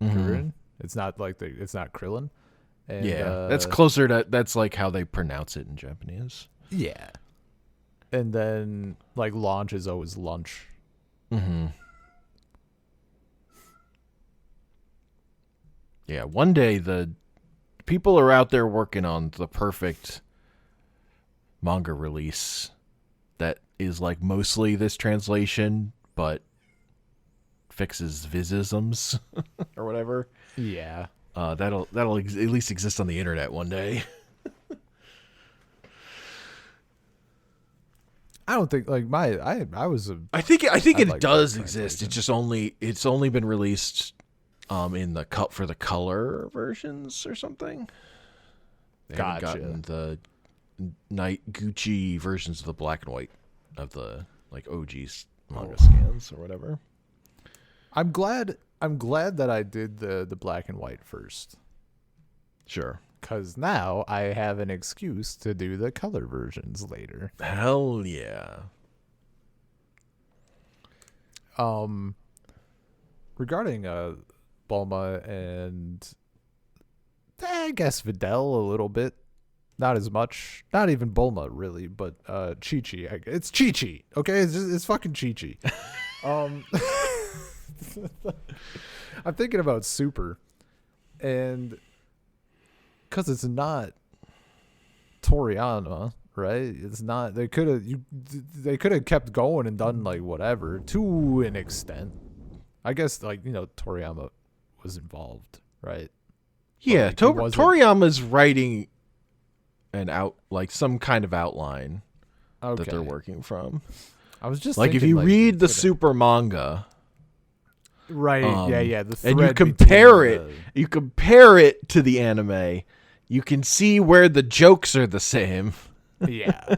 Kirin. It's not it's not Krillin. And, Yeah, that's closer to that's like how they pronounce it in Japanese. Yeah. And then like launch is always lunch. Mm-hmm. Yeah, one day the people are out there working on the perfect manga release that is like mostly this translation, but fixes visisms or whatever. Yeah. That'll at least exist on the internet one day. I don't think like I was a I think I it like does that exist. translation. It's only been released in the cut for the color versions or something. They haven't Gotcha. gotten the night Gucci versions of the black and white of the like OG manga scans or whatever. I'm glad that I did the black and white first. Sure. Cause now I have an excuse to do the color versions later. Hell yeah. Regarding Bulma and I guess Videl a little bit, not as much, not even Bulma really, but Chi-Chi. It's Chi-Chi, okay? It's fucking Chi-Chi. I'm thinking about Super, and because it's not Toriyama, right? It's not. They could have kept going and done like whatever to an extent. I guess like Toriyama was involved, right? Yeah, like, it wasn't- Toriyama's writing like some kind of outline Okay. that they're working from. I was just Like if thinking, you like, read the coulda- Super manga, right? Yeah. The and you thread compare between you compare it to the anime, you can see where the jokes are the same. yeah.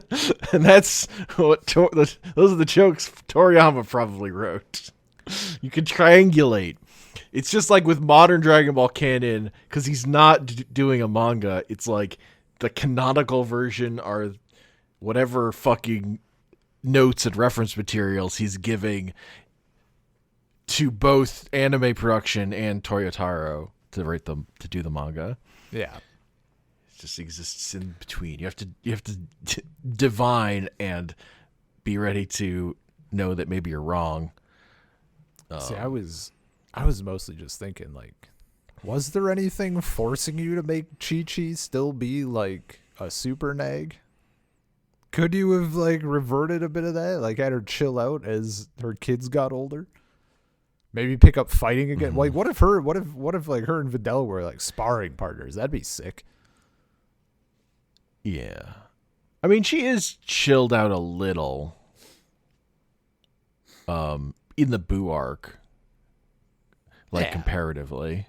And that's what those are the jokes Toriyama probably wrote. You can triangulate. It's just like with modern Dragon Ball canon, because he's not doing a manga. It's like the canonical version are whatever fucking notes and reference materials he's giving to both anime production and Toyotaro to do the manga. Yeah. It just exists in between. You have to divine and be ready to know that maybe you're wrong. See, I was mostly just thinking, like, was there anything forcing you to make Chi-Chi still be like a super nag? Could you have like reverted a bit of that, like had her chill out as her kids got older? Maybe pick up fighting again. Mm-hmm. Like, what if like her and Videl were like sparring partners? That'd be sick. Yeah. I mean, she is chilled out a little in the Boo arc. Like, Yeah. comparatively.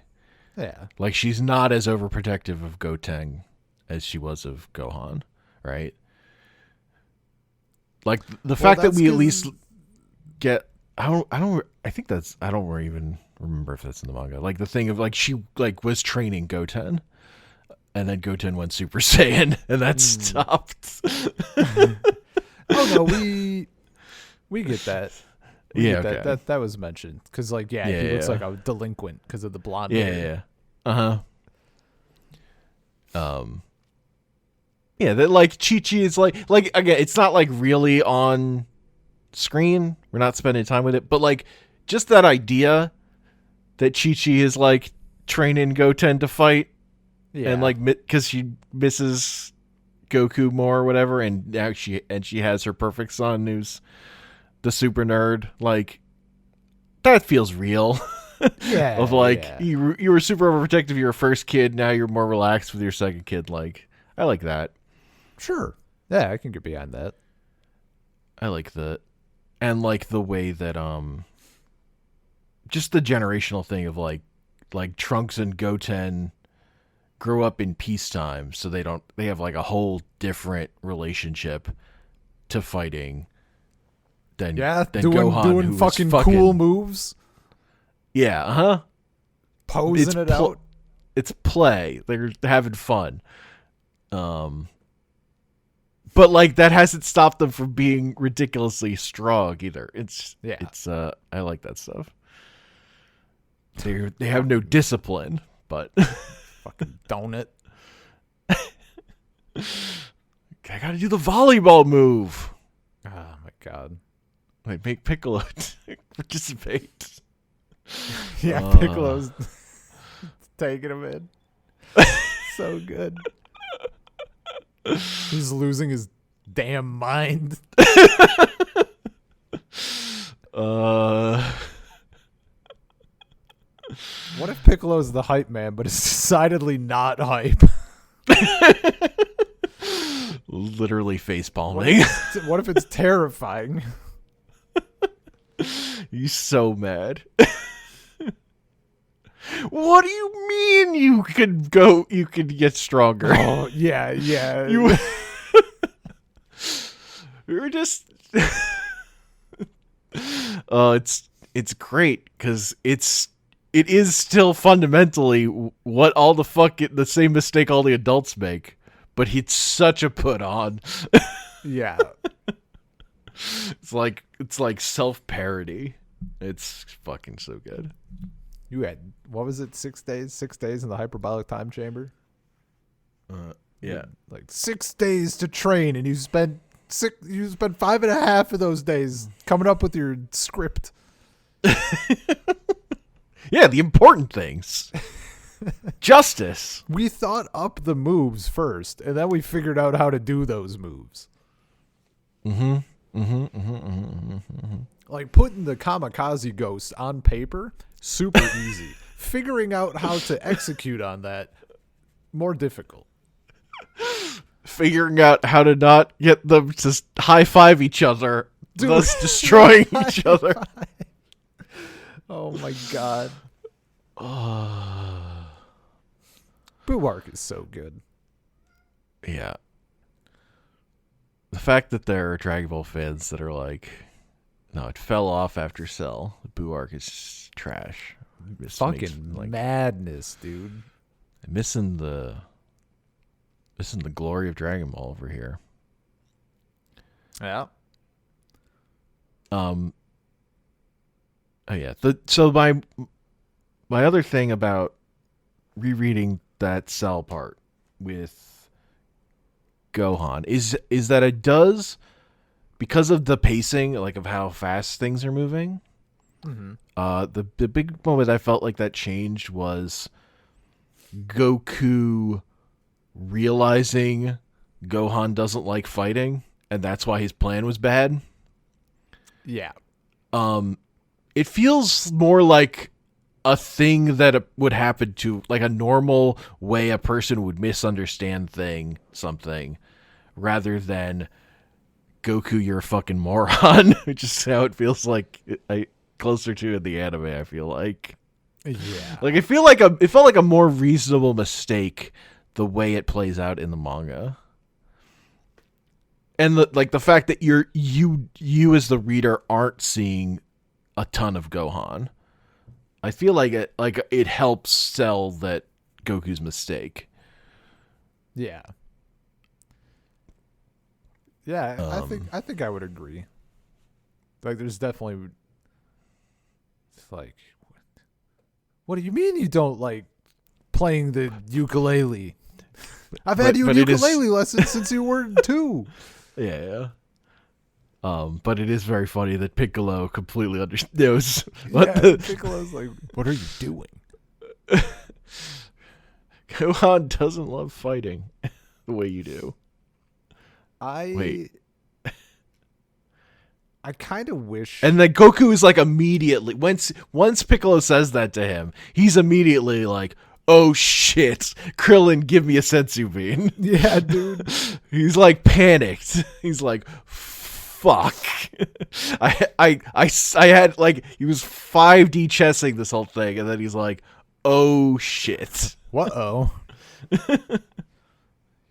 Yeah. Like, she's not as overprotective of Goten as she was of Gohan, right? Like, the fact that that's we at 'cause- least get... I don't even remember if that's in the manga. Like, the thing of, like, she, like, was training Goten, and then Goten went Super Saiyan, and that stopped. Oh no, we get that. We Yeah, get okay. That was mentioned because like he looks like a delinquent because of the blonde Yeah, hair. yeah. Yeah, that like Chi-Chi is like again, it's not like really on screen. We're not spending time with it, but like just that idea that Chi-Chi is like training Goten to fight Yeah. and like because she misses Goku more or whatever, and now she has her perfect son who's the super nerd. Like that feels real. yeah, Of like yeah. you were super overprotective of your first kid, now you're more relaxed with your second kid. Like I like that. Sure. Yeah, I can get behind that. I like that. And like the way that just the generational thing of like Trunks and Goten grow up in peacetime, so they have like a whole different relationship to fighting than Doing Gohan, who is fucking cool moves, Yeah, posing it out. It's play. They're having fun. But like that hasn't stopped them from being ridiculously strong either. It's I like that stuff. They have no discipline, but Fucking donut. I gotta do the volleyball move. Oh my god. Like make Piccolo participate. Yeah, Piccolo's taking him in. So good. He's losing his damn mind. What if Piccolo's the hype man, but is decidedly not hype? Literally face palming. What if it's terrifying? He's so mad. What do you mean you could get stronger? Oh, yeah. You were just it's great because it is still fundamentally what all the same mistake all the adults make, but it's such a put on. Yeah. It's like self-parody. It's fucking so good. You had, what was it, 6 days? 6 days in the hyperbolic time chamber? Yeah. Like 6 days to train, and you spent 5.5 of those days coming up with your script. Yeah, the important things. Justice. We thought up the moves first, and then we figured out how to do those moves. Like putting the kamikaze ghost on paper, super easy. Figuring out how to execute on that, more difficult. Figuring out how to not get them to high-five each other, thus destroying each other. Oh my god. Boo Arc is so good. Yeah. The fact that there are Dragon Ball fans that are like, no, it fell off after Cell. The Boo Arc is trash. Fucking madness, dude. Missing the glory of Dragon Ball over here. Yeah. Oh yeah. So my other thing about rereading that Cell part with Gohan is that it does, because of the pacing, like of how fast things are moving. Mm-hmm. The big moment I felt like that changed was Goku realizing Gohan doesn't like fighting, and that's why his plan was bad. Yeah. It feels more like a thing that would happen to, like, a normal way a person would misunderstand something, rather than Goku, you're a fucking moron, which is how it feels like closer to in the anime, I feel like. Yeah. Like, it felt like a more reasonable mistake the way it plays out in the manga. And the fact that you as the reader aren't seeing a ton of Gohan. I feel like it helps sell that Goku's mistake. Yeah. Yeah, I think I would agree. Like, there's definitely, it's like, what do you mean you don't like playing the ukulele? I've had ukulele lessons since you were 2. Yeah. But it is very funny that Piccolo completely knows what Piccolo's like, what are you doing? Gohan doesn't love fighting the way you do. I kind of wish. And then Goku is like immediately, once Piccolo says that to him, he's immediately like, oh shit, Krillin, give me a senzu bean. Yeah, dude. He's like panicked. He's like, fuck. I had, like, he was 5D chessing this whole thing, and then he's like, oh shit. Uh-oh.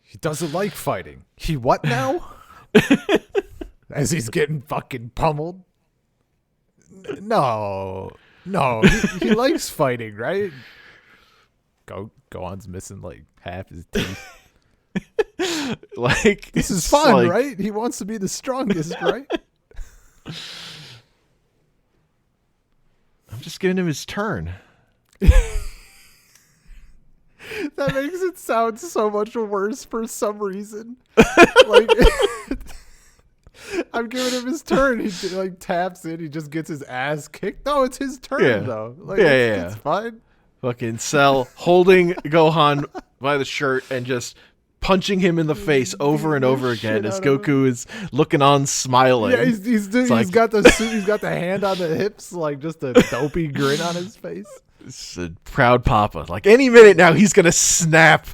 He doesn't like fighting. He what now? As he's getting fucking pummeled. No, he likes fighting, right? Gohan's missing like half his teeth. Like, this is fun, like, right? He wants to be the strongest, right? I'm just giving him his turn. That makes it sound so much worse for some reason. Like, I'm giving him his turn. He like taps in. He just gets his ass kicked. No, it's his turn though. Like, it's fine. Fucking Cell holding Gohan by the shirt and just punching him in the face over and over again as Goku is looking on smiling. Yeah, he's got the hand on the hips, like just a dopey grin on his face. It's a proud papa. Like any minute now, he's gonna snap.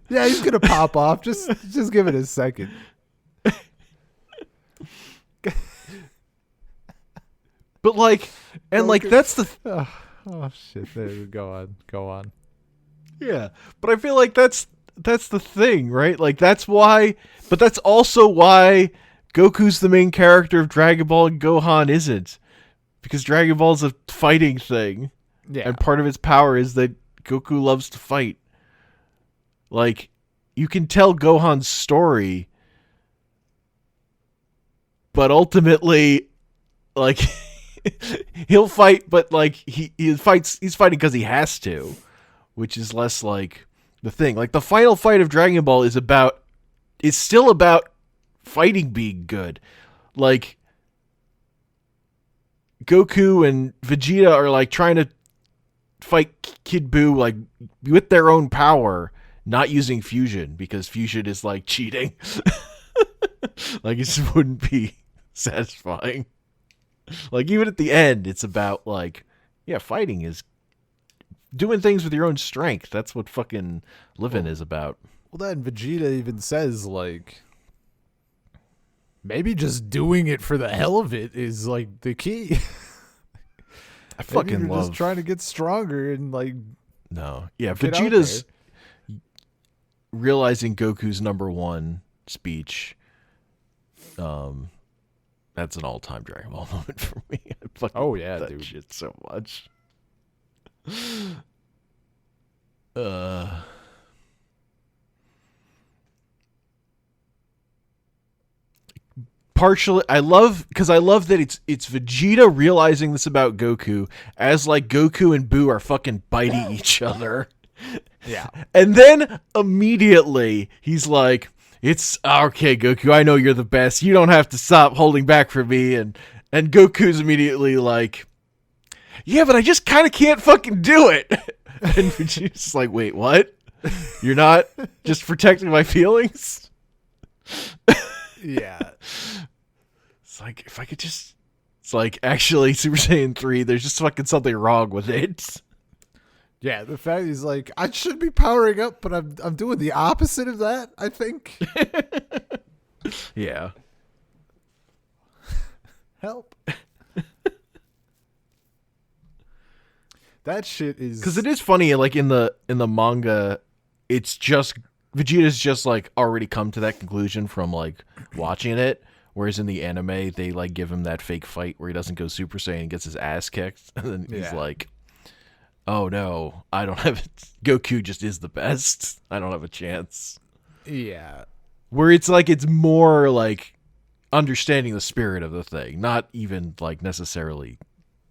Yeah, he's gonna pop off. Just give it a second. But like, and like that's the oh shit! There, go on. Yeah, but I feel like that's the thing, right? Like that's why, but that's also why Goku's the main character of Dragon Ball and Gohan isn't, because Dragon Ball's a fighting thing, and part of its power is that Goku loves to fight. Like, you can tell Gohan's story, but ultimately, like, he'll fight, but like he's fighting because he has to, which is less like the thing. Like the final fight of Dragon Ball is still about fighting being good. Like Goku and Vegeta are like trying to fight Kid Buu like with their own power, not using fusion because fusion is like cheating. Like it just wouldn't be satisfying. Like even at the end, it's about like, yeah, fighting is doing things with your own strength. That's what fucking living is about. Well, then Vegeta even says like, maybe just doing it for the hell of it is like the key. I fucking love just trying to get stronger and like. No, yeah, Vegeta's realizing Goku's #1 speech. That's an all-time Dragon Ball moment for me. I fucking love that dude, shit so much. Partially, I love that it's Vegeta realizing this about Goku as like Goku and Buu are fucking biting each other. Yeah. And then immediately he's like, it's okay, Goku, I know you're the best. You don't have to stop holding back for me. And Goku's immediately like, yeah, but I just kind of can't fucking do it. And Vegeta's like, wait, what? You're not just protecting my feelings? Yeah. It's like, if I could just... It's like, actually, Super Saiyan 3, there's just fucking something wrong with it. Yeah, the fact he's like, I should be powering up, but I'm doing the opposite of that, I think. Yeah. Help. That shit is... Because it is funny, like, in the manga, it's just... Vegeta's just, like, already come to that conclusion from, like, watching it. Whereas in the anime, they, like, give him that fake fight where he doesn't go Super Saiyan and gets his ass kicked. And then he's like... Oh no, I don't have it. Goku just is the best. I don't have a chance. Yeah. Where it's like, it's more like understanding the spirit of the thing, not even like necessarily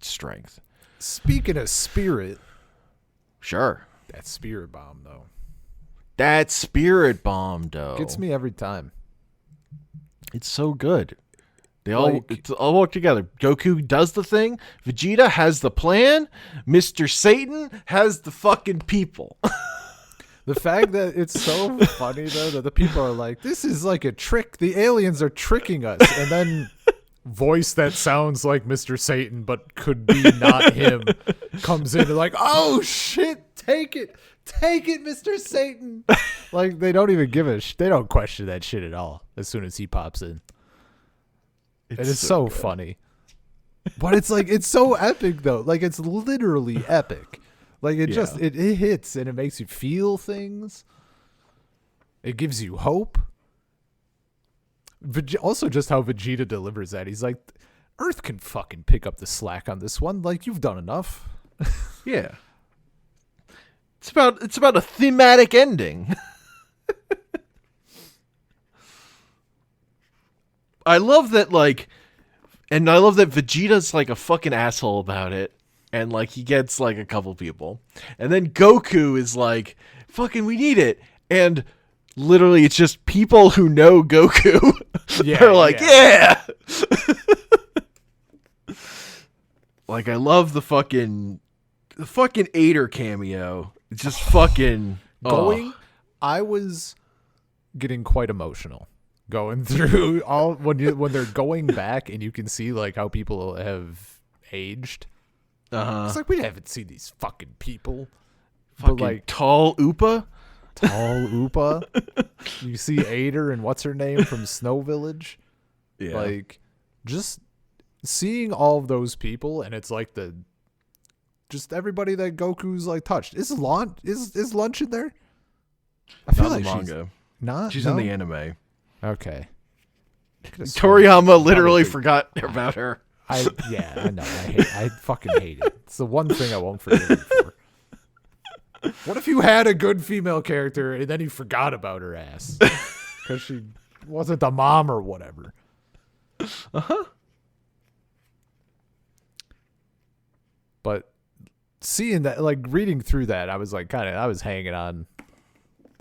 strength. Speaking of spirit. Sure. That spirit bomb, though. That spirit bomb, though. Gets me every time. It's so good. They all work together. Goku does the thing. Vegeta has the plan. Mr. Satan has the fucking people. The fact that it's so funny, though, that the people are like, this is like a trick. The aliens are tricking us. And then voice that sounds like Mr. Satan but could be not him comes in and like, oh, shit, take it. Take it, Mr. Satan. Like, they don't even give a they don't question that shit at all as soon as he pops in. It's so funny. But it's like, it's so epic, though. Like, it's literally epic. Like, it just, it hits and it makes you feel things. It gives you hope. Also, just how Vegeta delivers that. He's like, Earth can fucking pick up the slack on this one. Like, you've done enough. Yeah. It's about a thematic ending. I love that, like, and I love that Vegeta's like a fucking asshole about it, and like he gets like a couple people, and then Goku is like, fucking, we need it, and literally it's just people who know Goku. They're like, yeah. Like, I love the fucking Ader cameo. It's just fucking going. I was getting quite emotional going through all when they're going back and you can see like how people have aged. It's like we haven't seen these fucking people. Fucking but like tall Oopa. Tall Oopa. You see Ader and what's her name from Snow Village. Yeah. Like just seeing all of those people, and it's like just everybody that Goku's like touched. Is Lunch in there? I feel not like in the manga. She's no? in the anime. Okay. Toriyama literally forgot about her. I know. I fucking hate it. It's the one thing I won't forgive him for. What if you had a good female character and then you forgot about her ass because she wasn't the mom or whatever? But seeing that, like reading through that, I was like I was hanging on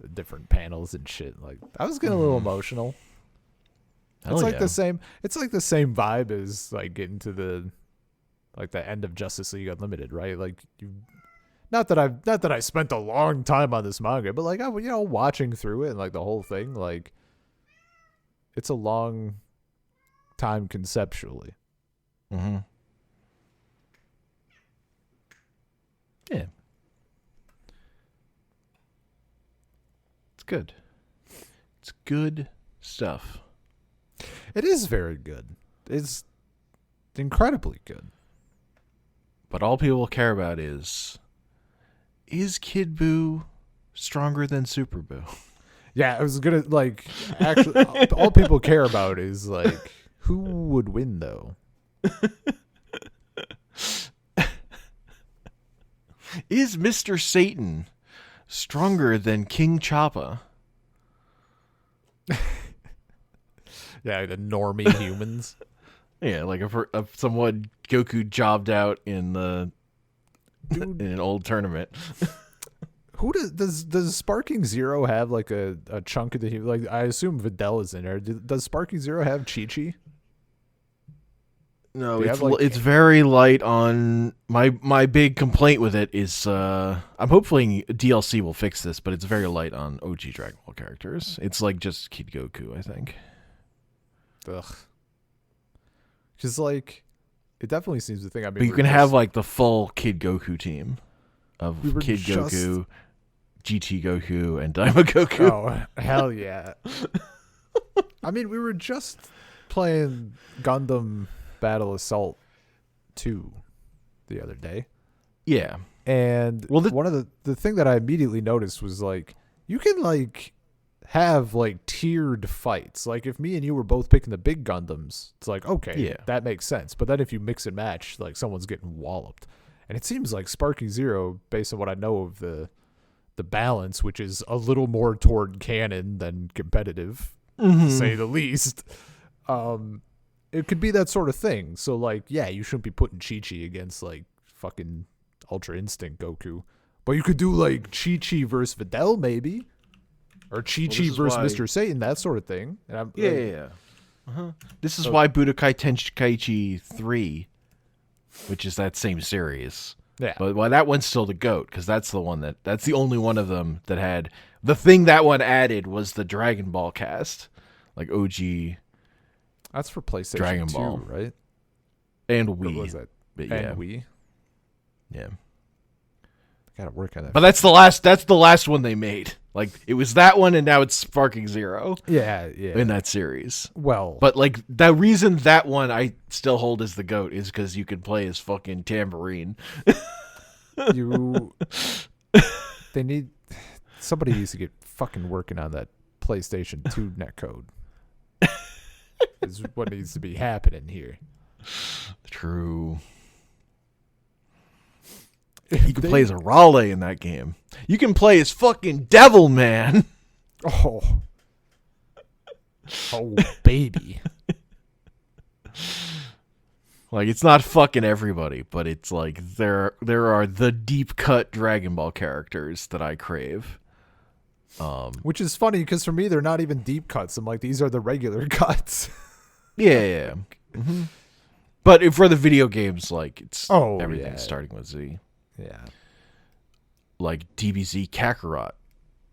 the different panels and shit. Like I was getting a little emotional. It's like the same. It's like the same vibe as like getting to the end of Justice League Unlimited, right? Like not that I spent a long time on this manga, but like I watching through it and like the whole thing, like it's a long time conceptually. Mm-hmm. Yeah, it's good. It's good stuff. It is very good. It's incredibly good. But all people care about is Kid Buu stronger than Super Buu? Yeah, I was gonna like actually all people care about is like who would win though. Is Mr. Satan stronger than King Choppa? Yeah, the normie humans. Yeah, like if someone Goku jobbed out in an old tournament. Who does Sparking Zero have like a chunk of the like? I assume Videl is in there. Does Sparking Zero have Chi-Chi? No, it's very light on my big complaint with it is I'm hoping DLC will fix this, but it's very light on OG Dragon Ball characters. It's like just Kid Goku, I think. Ugh. Because like it definitely seems the thing. I mean, but you can have like the full Kid Goku team of Kid Goku, GT Goku, and Daima Goku. Oh hell yeah! I mean, we were just playing Gundam Battle Assault 2 the other day. Yeah. And one of the thing that I immediately noticed was like you can like have like tiered fights. Like if me and you were both picking the big Gundams, it's like okay, that makes sense. But then if you mix and match, like someone's getting walloped. And it seems like Sparking Zero, based on what I know of the balance, which is a little more toward canon than competitive, to say the least. It could be that sort of thing. So like, yeah, you shouldn't be putting Chi-Chi against like fucking Ultra Instinct Goku. But you could do like Chi-Chi versus Videl maybe. Or Chi-Chi versus Mr. Satan, that sort of thing. And This is why Budokai Tenkaichi 3, which is that same series. Yeah. But why that one's still the GOAT, because that's the only one of them that had the thing that one added was the Dragon Ball cast. Like OG. That's for PlayStation Dragon 2, Ball. right? And Wii. What was that? But and Wii. Yeah. Gotta work on that. But that's the last one they made. Like it was that one, and now it's Sparking Zero. Yeah. In that series. Well, but like the reason that one I still hold as the GOAT is because you can play as fucking Tambourine. Somebody needs to get fucking working on that PlayStation 2 netcode. Is what needs to be happening here. True. You can play as a Raleigh in that game. You can play as fucking Devil Man. Oh, baby. Like it's not fucking everybody, but it's like there are the deep cut Dragon Ball characters that I crave. Which is funny because for me they're not even deep cuts. I'm like, these are the regular cuts. Yeah. Mm-hmm. But for the video games, like it's everything starting with Z. Yeah. Like DBZ Kakarot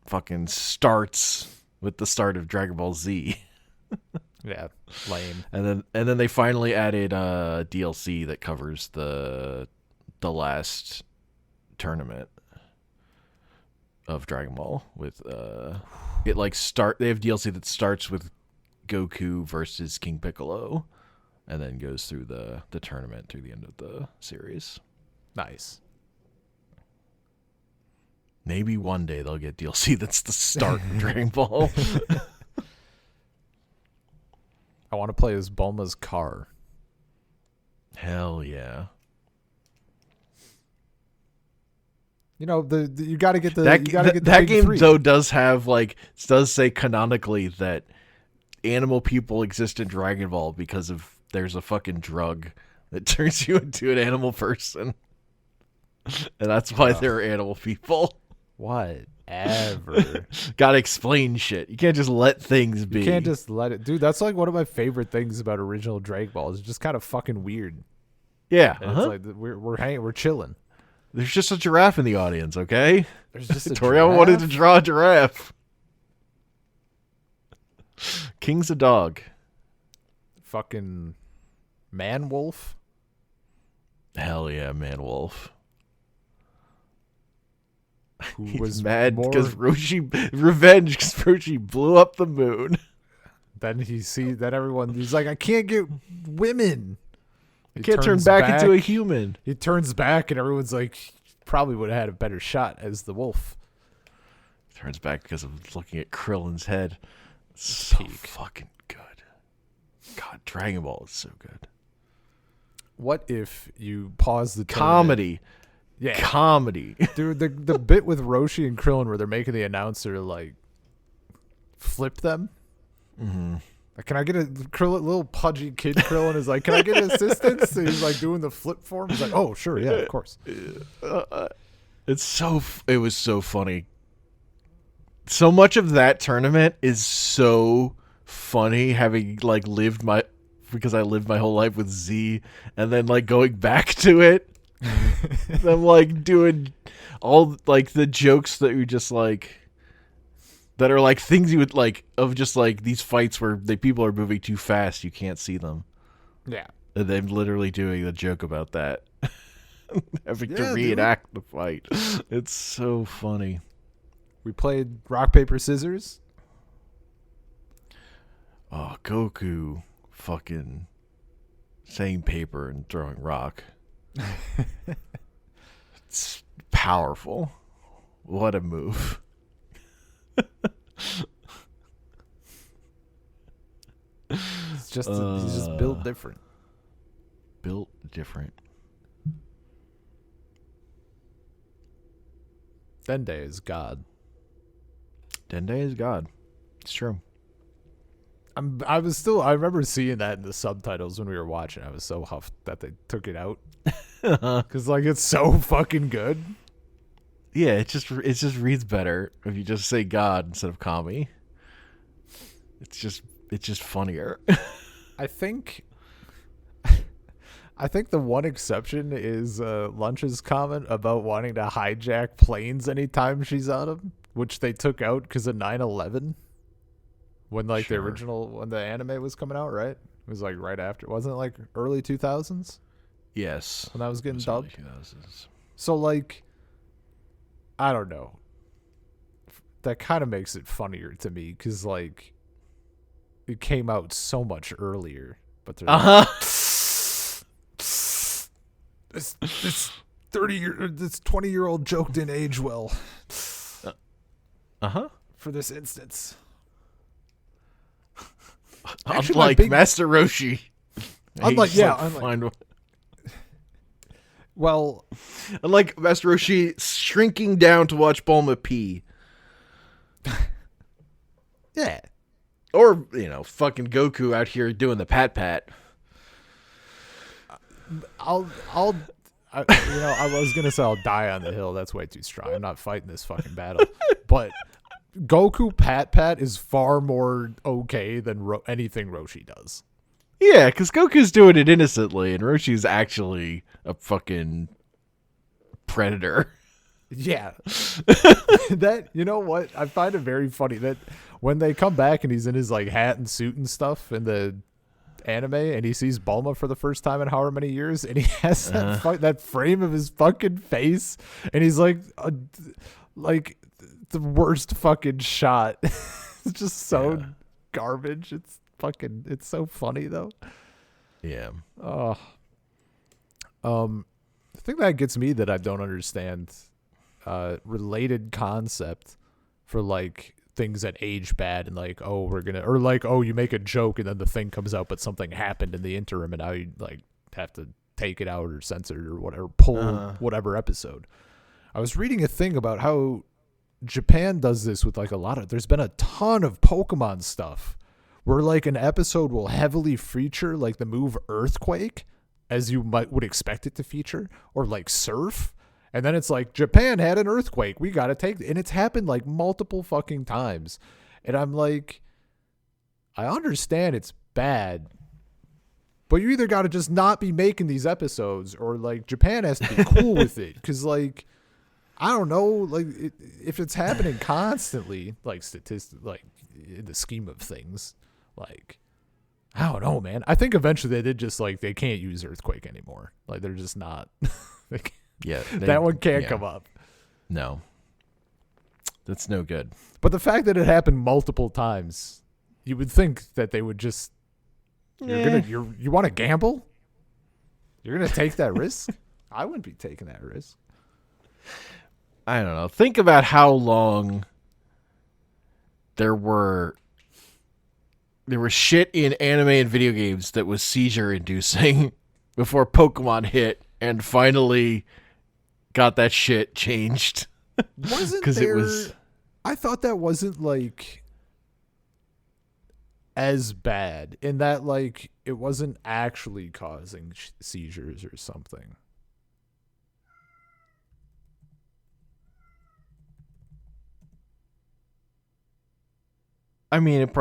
fucking starts with the start of Dragon Ball Z. Yeah, lame. And then they finally added DLC that covers the last tournament of Dragon Ball with it like they have DLC that starts with Goku versus King Piccolo and then goes through the tournament through the end of the series. Nice. Maybe one day they'll get DLC that's the start of Dragon Ball. I want to play as Bulma's car. Hell yeah. You know, you got to get the that big game three. though does say canonically that animal people exist in Dragon Ball because there's a fucking drug that turns you into an animal person. And that's why they're animal people. Whatever. Gotta explain shit. You can't just let things be. You can't just let it. Dude, that's like one of my favorite things about original Dragon Ball. It's just kind of fucking weird. Yeah. And it's like we're chilling. There's just a giraffe in the audience, okay? There's just a Toriyama wanted to draw a giraffe. King's a dog. Fucking man wolf. Hell yeah, man wolf. Who was mad more because revenge because Roshi blew up the moon. Then he sees that he's like, I can't get women. He can't turn back into a human. He turns back and everyone's like, probably would have had a better shot as the wolf. Turns back because of looking at Krillin's head. So fucking good. God, Dragon Ball is so good. What if you pause the comedy? Yeah, comedy, dude. The bit with Roshi and Krillin where they're making the announcer like flip them. Mm-hmm. Like, can I get a little pudgy kid? Krillin is like, can I get assistance? And he's like doing the flip for him. He's like, oh sure, yeah, of course. It was so funny. So much of that tournament is so funny, having like because I lived my whole life with Z, and then like going back to it. I'm like doing all like the jokes that you just like that are like things you would like of just like these fights where the people are moving too fast, you can't see them. Yeah. And then literally doing a joke about that. Having to reenact the fight. It's so funny. We played rock, paper, scissors. Oh, Goku fucking saying paper and throwing rock. It's powerful. What a move. He's just built different. Built different. Dende is God. Dende is God. It's true. I remember seeing that in the subtitles when we were watching. I was so huffed that they took it out. Because like it's so fucking good. Yeah, it just reads better if you just say God instead of Kami. It's just funnier. I think the one exception is Lunch's comment about wanting to hijack planes anytime she's on them, which they took out because of 9/11. When like the original, when the anime was coming out, right? It was like right after. Wasn't it like early 2000s? Yes. When that was getting dubbed. 2000s. So like, I don't know. That kind of makes it funnier to me because like, it came out so much earlier. But this 20-year-old joke didn't age well. For this instance. Unlike Master Roshi. Unlike Master Roshi shrinking down to watch Bulma pee. Yeah. Or, fucking Goku out here doing the pat. I was going to say I'll die on the hill. That's way too strong. I'm not fighting this fucking battle. But Goku pat is far more okay than anything Roshi does. Yeah, because Goku's doing it innocently, and Roshi's actually a fucking predator. Yeah. That, you know what? I find it very funny that when they come back and he's in his like hat and suit and stuff in the anime and he sees Bulma for the first time in however many years and he has that frame of his fucking face and he's like the worst fucking shot. It's just so garbage. It's so funny though. Yeah. Oh. The thing that gets me that I don't understand, related concept for like things that age bad and like, oh, we're gonna, or like, oh, you make a joke and then the thing comes out, but something happened in the interim and now you like have to take it out or censor it or whatever, pull whatever episode. I was reading a thing about how Japan does this with like there's been a ton of Pokemon stuff where like an episode will heavily feature like the move Earthquake as you would expect it to feature, or like Surf. And then it's like, Japan had an earthquake. We got to take it. And it's happened like multiple fucking times. And I'm like, I understand it's bad, but you either got to just not be making these episodes or like Japan has to be cool with it. Cause like, I don't know, like if it's happening constantly, like like in the scheme of things, like, I don't know, man. I think eventually they did just like, they can't use Earthquake anymore. Like they're just not. That one can't come up. No. That's no good. But the fact that it happened multiple times, you would think that they would just, you want to gamble? You're going to take that risk? I wouldn't be taking that risk. I don't know. Think about how long there were shit in anime and video games that was seizure inducing before Pokemon hit and finally got that shit changed. Wasn't there? I thought that wasn't like as bad in that like it wasn't actually causing seizures or something. I mean, it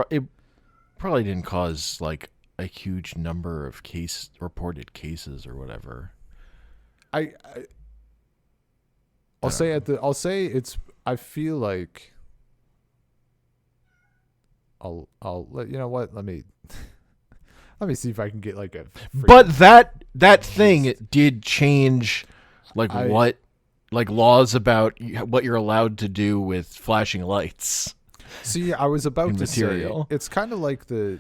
probably didn't cause like a huge number of reported cases or whatever. I'll say it's, I feel like I'll let, you know what, let me see if I can get like a but that thing did change like what like laws about what you're allowed to do with flashing lights. See, I was about to material. say it's kind of like the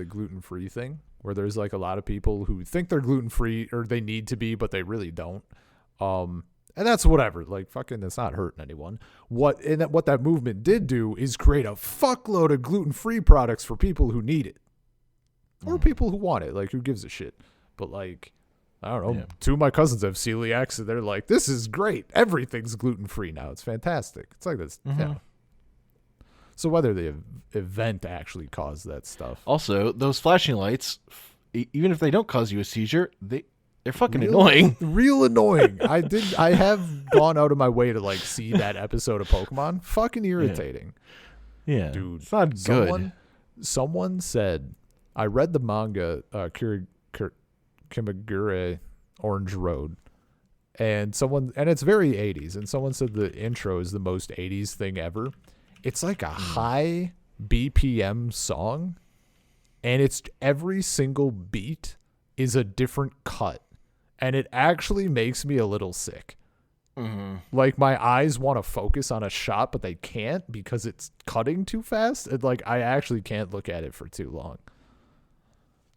gluten-free thing where there's like a lot of people who think they're gluten-free or they need to be but they really don't. And that's whatever. Like fucking, it's not hurting anyone. What that movement did do is create a fuckload of gluten-free products for people who need it, or people who want it. Like, who gives a shit? But like, I don't know. Yeah. Two of my cousins have celiac, so they're like, "This is great. Everything's gluten-free now. It's fantastic." It's like this. Mm-hmm. Yeah. So whether the event actually caused that stuff. Also, those flashing lights, even if they don't cause you a seizure, they're fucking annoying. Real annoying. I have gone out of my way to like see that episode of Pokemon. Fucking irritating. Yeah. Dude. It's not good. Someone said, I read the manga Kimagure Orange Road. And it's very 80s. And someone said the intro is the most 80s thing ever. It's like a high BPM song. And it's every single beat is a different cut. And it actually makes me a little sick. Mm-hmm. Like, my eyes want to focus on a shot, but they can't because it's cutting too fast. And like, I actually can't look at it for too long.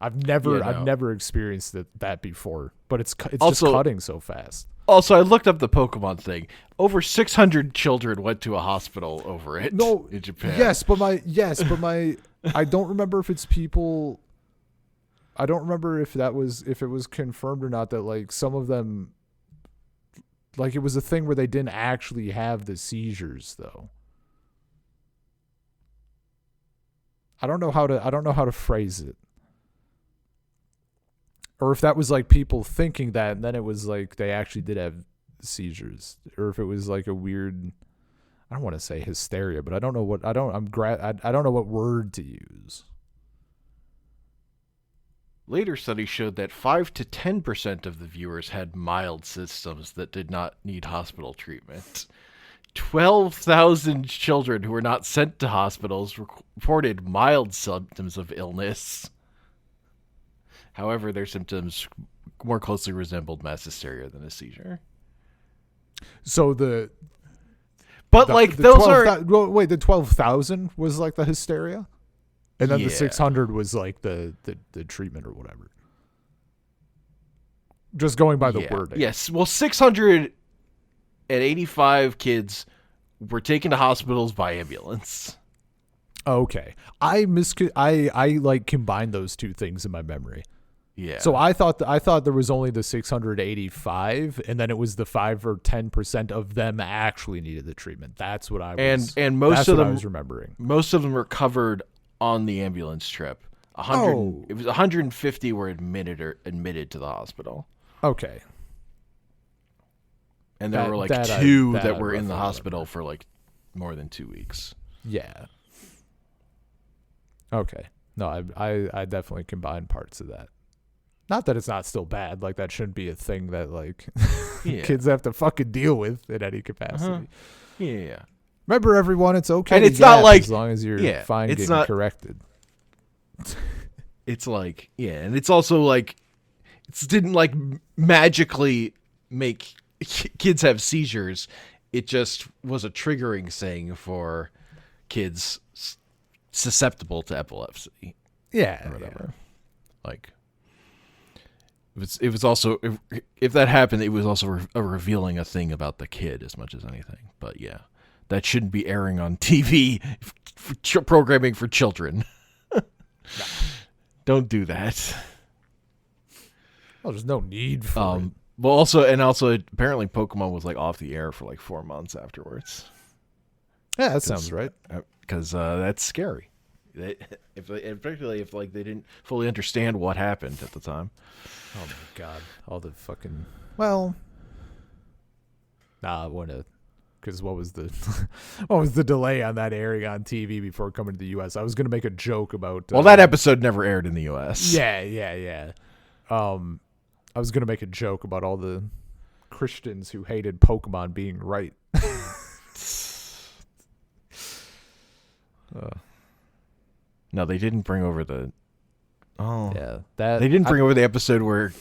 I've never experienced that before, but it's also, just cutting so fast. Also, I looked up the Pokemon thing. Over 600 children went to a hospital over it. No, in Japan. Yes, but I don't remember if it's people. I don't remember if it was confirmed or not that like some of them, like it was a thing where they didn't actually have the seizures though. I don't know how to phrase it. Or if that was like people thinking that and then it was like they actually did have seizures, or if it was like a weird, I don't want to say hysteria, but I don't know what I don't know what word to use. Later studies showed that 5 to 10% of the viewers had mild symptoms that did not need hospital treatment. 12,000 children who were not sent to hospitals reported mild symptoms of illness. However, their symptoms more closely resembled mass hysteria than a seizure. So the 12,000 was like the hysteria, and then the 600 was like the treatment or whatever. Just going by the wording. Yes. Well, 685 kids were taken to hospitals by ambulance. Okay. I like combined those two things in my memory. Yeah. So I thought there was only the 685, and then it was the 5 or 10% of them actually needed the treatment. That's what I was. And most of them, I was remembering. Most of them were covered on the ambulance trip. It was 150 were admitted to the hospital. Okay. And there were like two that were in the hospital for like more than 2 weeks. Yeah. Okay. No, I definitely combined parts of that. Not that it's not still bad. Like, that shouldn't be a thing that, like, kids have to fucking deal with in any capacity. Yeah. Remember, everyone, it's okay. And it's not like, as long as you're fine getting corrected. It's like, and it's also like, it didn't like magically make kids have seizures. It just was a triggering thing for kids susceptible to epilepsy. Yeah. Or whatever. Like, it was also, if that happened, it was also revealing a thing about the kid as much as anything. But yeah, that shouldn't be airing on TV for programming for children. No. Don't do that. Well, there's no need for it. Well, also apparently Pokemon was like off the air for like 4 months afterwards. Yeah, that sounds right. Because that's scary. Particularly if like they didn't fully understand what happened at the time. Oh my god! All the fucking I want to. Because what was the delay on that airing on TV before coming to the U.S.? I was going to make a joke about. Well, that episode never aired in the U.S. Yeah. I was going to make a joke about all the Christians who hated Pokemon being right. No, they didn't bring over the. Oh, yeah, they didn't bring over the episode where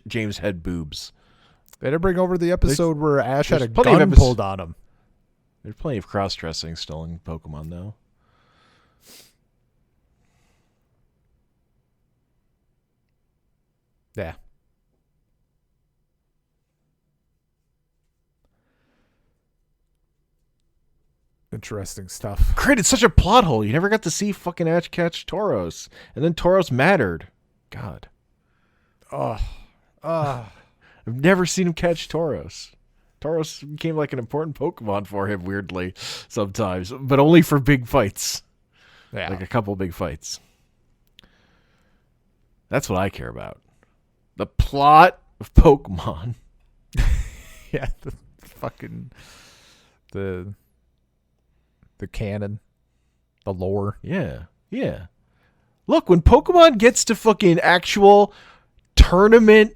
James had boobs. They didn't bring over the episode where Ash had a gun pulled on him. There's plenty of cross-dressing still in Pokemon, though. Yeah. Interesting stuff. Created such a plot hole. You never got to see fucking Ash catch Tauros. And then Tauros mattered. God. I've never seen him catch Tauros. Tauros became like an important Pokemon for him, weirdly, sometimes. But only for big fights. Yeah. Like a couple big fights. That's what I care about. The plot of Pokemon. Yeah, the fucking... The canon. The lore. Yeah. Look, when Pokemon gets to fucking actual tournament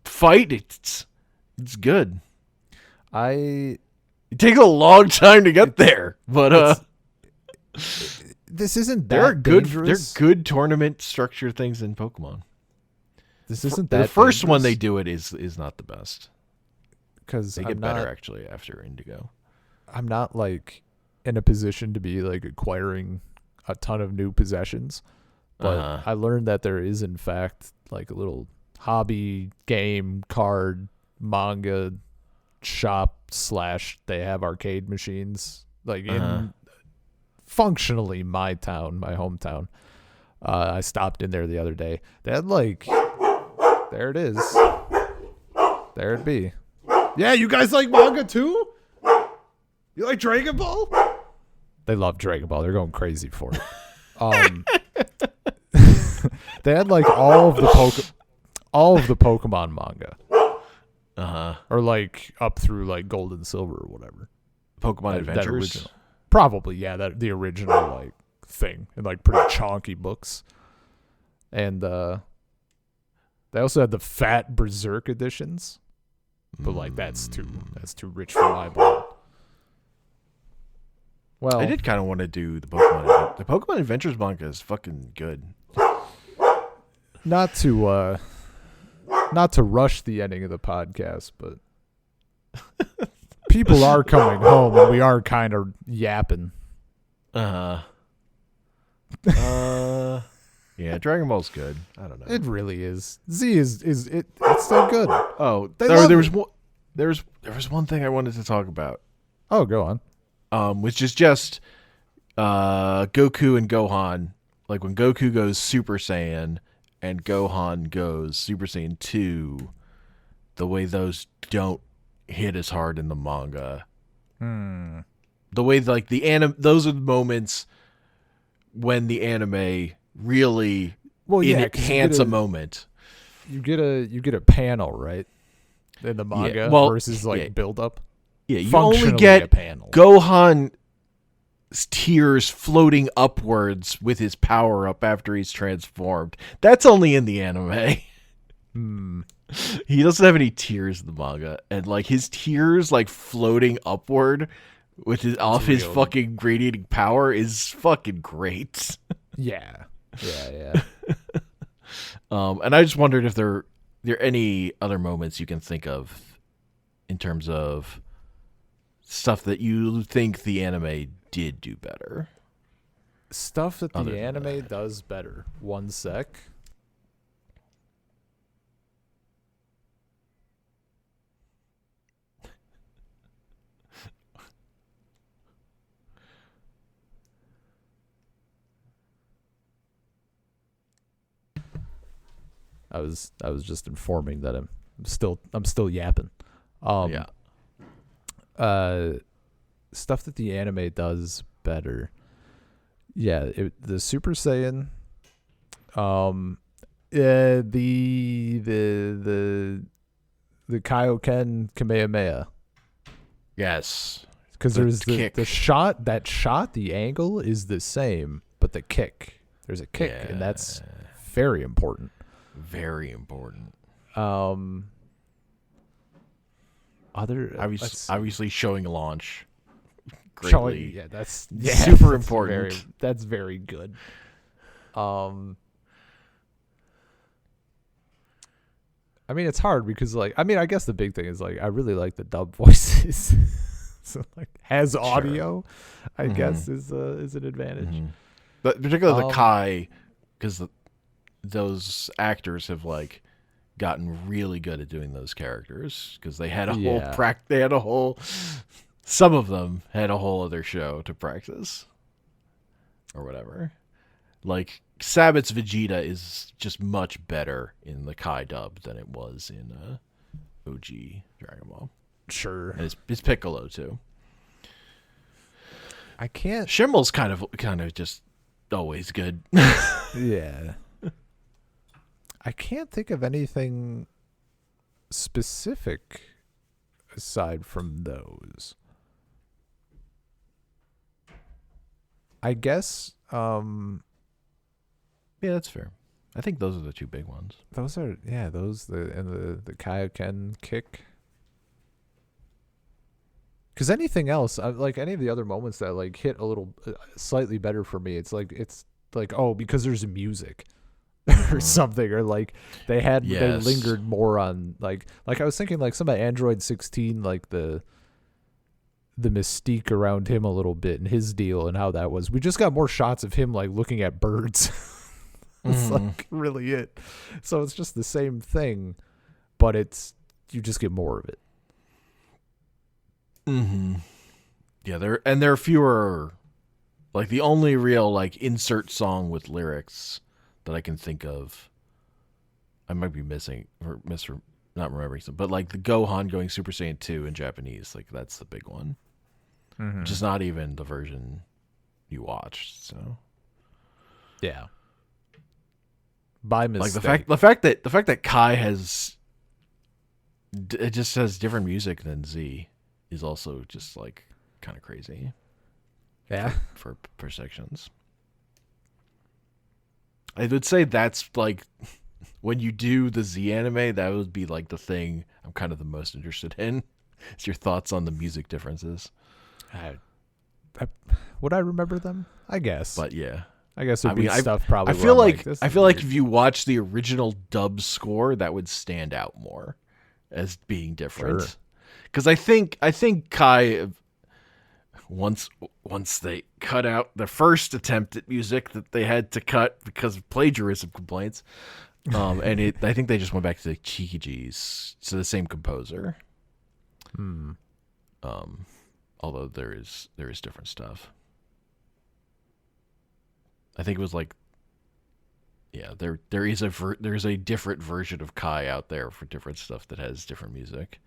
fight, it's good. It takes a long time to get there, but this isn't that dangerous. They're good tournament structure things in Pokemon. This isn't that the first dangerous. one they do it is not the best. Because they get better actually after Indigo. I'm not like in a position to be like acquiring a ton of new possessions, but I learned that there is in fact like a little hobby game card manga shop / they have arcade machines like in functionally my hometown. I stopped in there the other day. They had like, there it is. There it be. Yeah, you guys like manga too? You like Dragon Ball? They love Dragon Ball. They're going crazy for it. They had like all of the Pokemon manga. Or like up through like Gold and Silver or whatever. Pokemon Adventures. That probably, yeah, the original like thing, and like pretty chonky books. And they also had the fat Berserk editions. But like that's too rich for my blood. Well, I did kind of want to do the Pokemon. The Pokemon Adventures manga is fucking good. not to rush the ending of the podcast, but people are coming home and we are kind of yapping. Yeah, Dragon Ball's good. I don't know. It really is. Z is it's so good. Oh, there was one thing I wanted to talk about. Oh, go on. Which is just Goku and Gohan. Like when Goku goes Super Saiyan and Gohan goes Super Saiyan 2, the way those don't hit as hard in the manga. The way like those are the moments when the anime really enhance a moment. You get a panel, right? In the manga versus build up. Yeah, you only get Gohan's tears floating upwards with his power up after he's transformed. That's only in the anime. He doesn't have any tears in the manga, and like his tears like floating upward with his fucking radiating power is fucking great. Yeah. And I just wondered if there are any other moments you can think of in terms of stuff that you think the anime did do better. Stuff that the anime does better. One sec. I was just informing that I'm still yapping. Stuff that the anime does better. Yeah, the Super Saiyan, the Kaioken Kamehameha. Yes, because there's the shot. That shot, the angle is the same, but the kick. There's a kick, and that's very important. Very important. Obviously showing launch. Greatly. That's super important. That's very good. I mean, it's hard because I guess the big thing is I really like the dub voices. So has audio, I guess is an advantage. But particularly the Kai, because those actors have gotten really good at doing those characters because they had a whole some of them had a whole other show to practice or whatever. Like Sabbath's Vegeta is just much better in the Kai dub than it was in OG Dragon Ball. Sure. And it's Piccolo too. I can't. Shimmel's kind of just always good. Yeah. I can't think of anything specific aside from those. I guess. Yeah, that's fair. I think those are the two big ones. Those are the Kaioken kick. Because anything else, any of the other moments that hit a little slightly better for me, it's because there's music. Or something, or they lingered more on I was thinking some of Android 16, the mystique around him a little bit and his deal and how that was. We just got more shots of him looking at birds. It's really it. So it's just the same thing, but you just get more of it. Yeah, there are fewer. The only real insert song with lyrics that I can think of, I might be missing or not remembering some, but the Gohan going Super Saiyan 2 in Japanese, that's the big one. Which is not even the version you watched. So yeah, by mistake. The fact that Kai has it just has different music than Z is also just kind of crazy. Yeah, for sections. I would say that's like when you do the Z anime, that would be like the thing I'm kind of the most interested in. Is your thoughts on the music differences? I, I, would I remember them? I guess. But yeah, I guess there'd be I stuff probably. I feel where I'm like this I is feel like weird. if you watch the original dub score, that would stand out more as being different. Sure. Because I think Kai once they cut out the first attempt at music that they had to cut because of plagiarism complaints, I think they just went back to the Chikiji's, so the same composer. Hmm. Although there is different stuff. I think it was like, yeah, there is there's a different version of Kai out there for different stuff that has different music.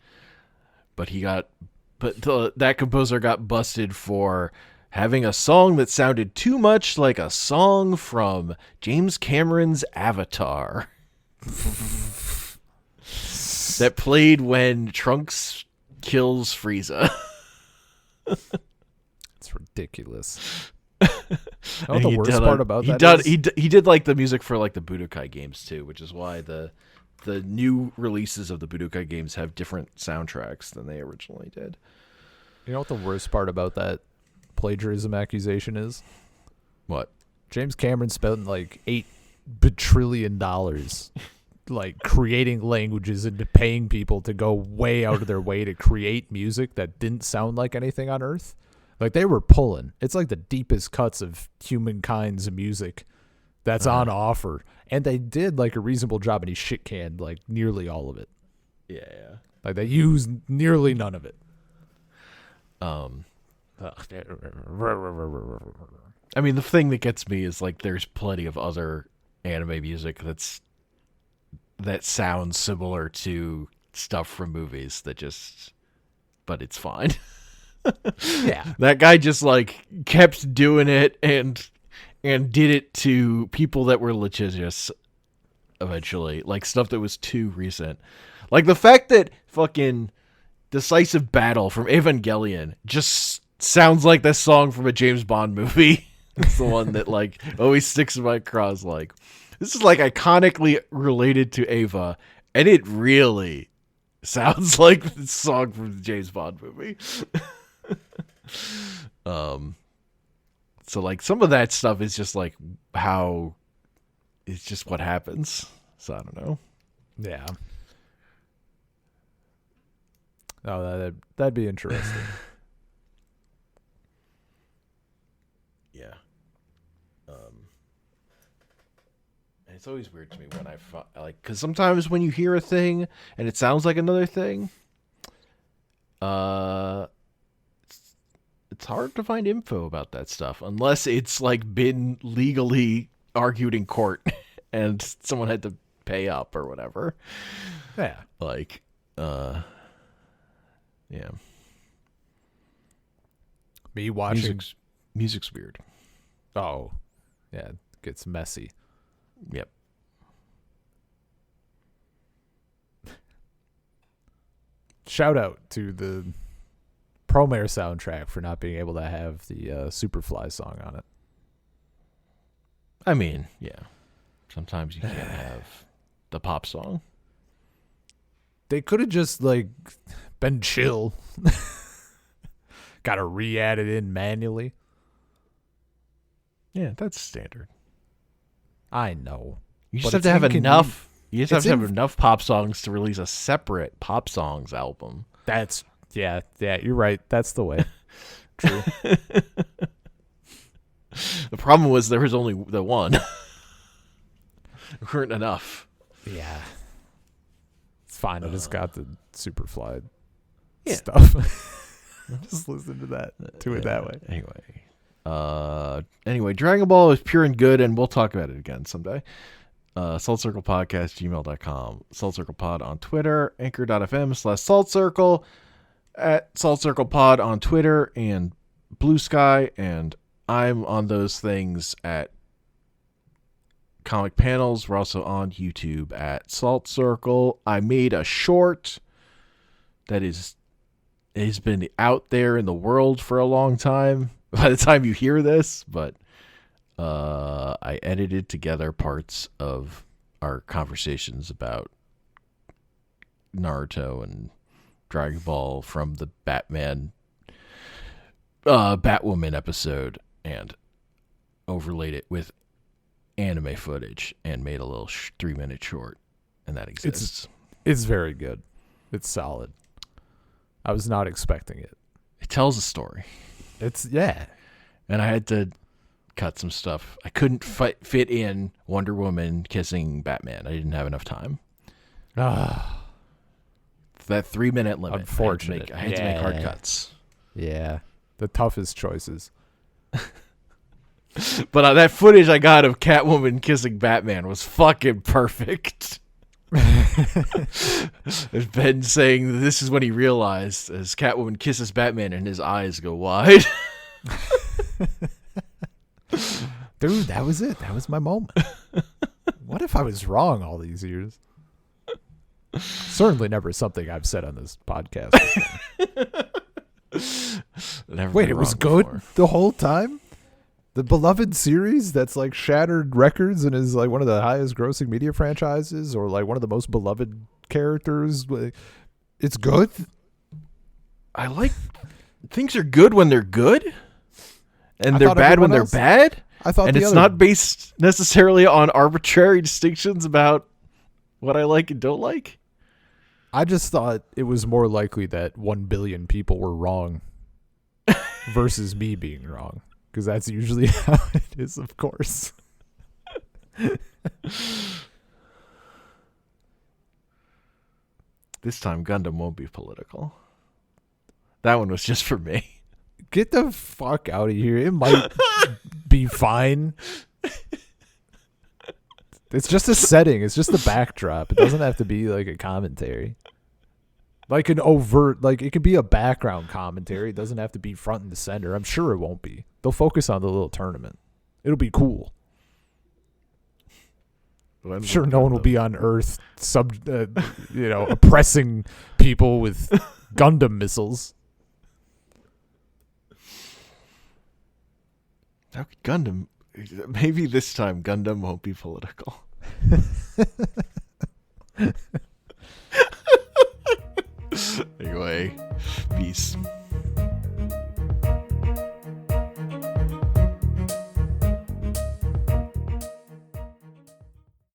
But that composer got busted for having a song that sounded too much like a song from James Cameron's Avatar that played when Trunks kills Frieza. It's ridiculous. You know what And the he worst did part about that is? he did like the music for like the Budokai games too, which is why the new releases of the Budokai games have different soundtracks than they originally did. You know what the worst part about that plagiarism accusation is? What? James Cameron spent like $8 bajillion like creating languages and paying people to go way out of their way to create music that didn't sound like anything on Earth. Like they were pulling. It's like the deepest cuts of humankind's music that's on offer. And they did like a reasonable job, and he shit canned like nearly all of it. Yeah. Like they used nearly none of it. I mean, the thing that gets me is like there's plenty of other anime music that sounds similar to stuff from movies but it's fine. Yeah. That guy just like kept doing it and did it to people that were litigious eventually, like stuff that was too recent. Like the fact that fucking Decisive Battle from Evangelion just sounds like that song from a James Bond movie. It's the one that like always sticks in my craw. Like, this is like iconically related to Ava, and it really sounds like the song from the James Bond movie. So like some of that stuff is just like how it's just what happens. So I don't know. Yeah. Oh, that'd be interesting. Yeah. And it's always weird to me when like, because sometimes when you hear a thing and it sounds like another thing, it's hard to find info about that stuff unless it's like been legally argued in court and someone had to pay up or whatever. Yeah. Like, yeah. Me watching. Music's weird. Oh, yeah. It gets messy. Yep. Shout out to the Promare soundtrack for not being able to have the Superfly song on it. I mean, yeah. Sometimes you can't have the pop song. They could have just like been chill. Got to re-add it in manually. Yeah, that's standard. I know. You just But have to it's have inconvenient. enough. You just have It's to have enough pop songs to release a separate pop songs album. That's yeah. You're right. That's the way. True. The problem was there was only the one. There weren't enough. Yeah. It's fine. I just got the Superfly Yeah. stuff. Just listen to that. Do it that way. Anyway, Dragon Ball is pure and good, and we'll talk about it again someday. saltcirclepodcast@gmail.com, saltcirclepod on Twitter, anchor.fm/saltcircle, at saltcirclepod on Twitter and Bluesky, and I'm on those things at Comic Panels. We're also on YouTube at Salt Circle. I made a short that has been out there in the world for a long time by the time you hear this, but I edited together parts of our conversations about Naruto and Dragon Ball from the Batwoman episode and overlaid it with anime footage and made a little 3-minute short, and that exists. It's very good. It's solid. I was not expecting it. It tells a story. Yeah. And I had to cut some stuff. I couldn't fit in Wonder Woman kissing Batman. I didn't have enough time. Ah. That 3-minute limit. Unfortunate. I had to make hard cuts. Yeah. The toughest choices. But that footage I got of Catwoman kissing Batman was fucking perfect. There's Ben saying that this is when he realized as Catwoman kisses Batman and his eyes go wide. Dude, that was it. That was my moment. What if I was wrong all these years? Certainly never something I've said on this podcast. Wait, it was good before. The whole time? The beloved series that's like shattered records and is like one of the highest grossing media franchises, or like one of the most beloved characters. It's good. I like things are good when they're good, and they're bad when they're bad. I thought, and it's not based necessarily on arbitrary distinctions about what I like and don't like. I just thought it was more likely that 1 billion people were wrong versus me being wrong. Because that's usually how it is, of course. This time, Gundam won't be political. That one was just for me. Get the fuck out of here. It might be fine. It's just a setting. It's just a backdrop. It doesn't have to be like a commentary. Like an overt, like it could be a background commentary. It doesn't have to be front and center. I'm sure it won't be. They'll focus on the little tournament. It'll be cool. I'm sure no one will be on Earth, oppressing people with Gundam missiles. How could Gundam? Maybe this time Gundam won't be political. Anyway, peace.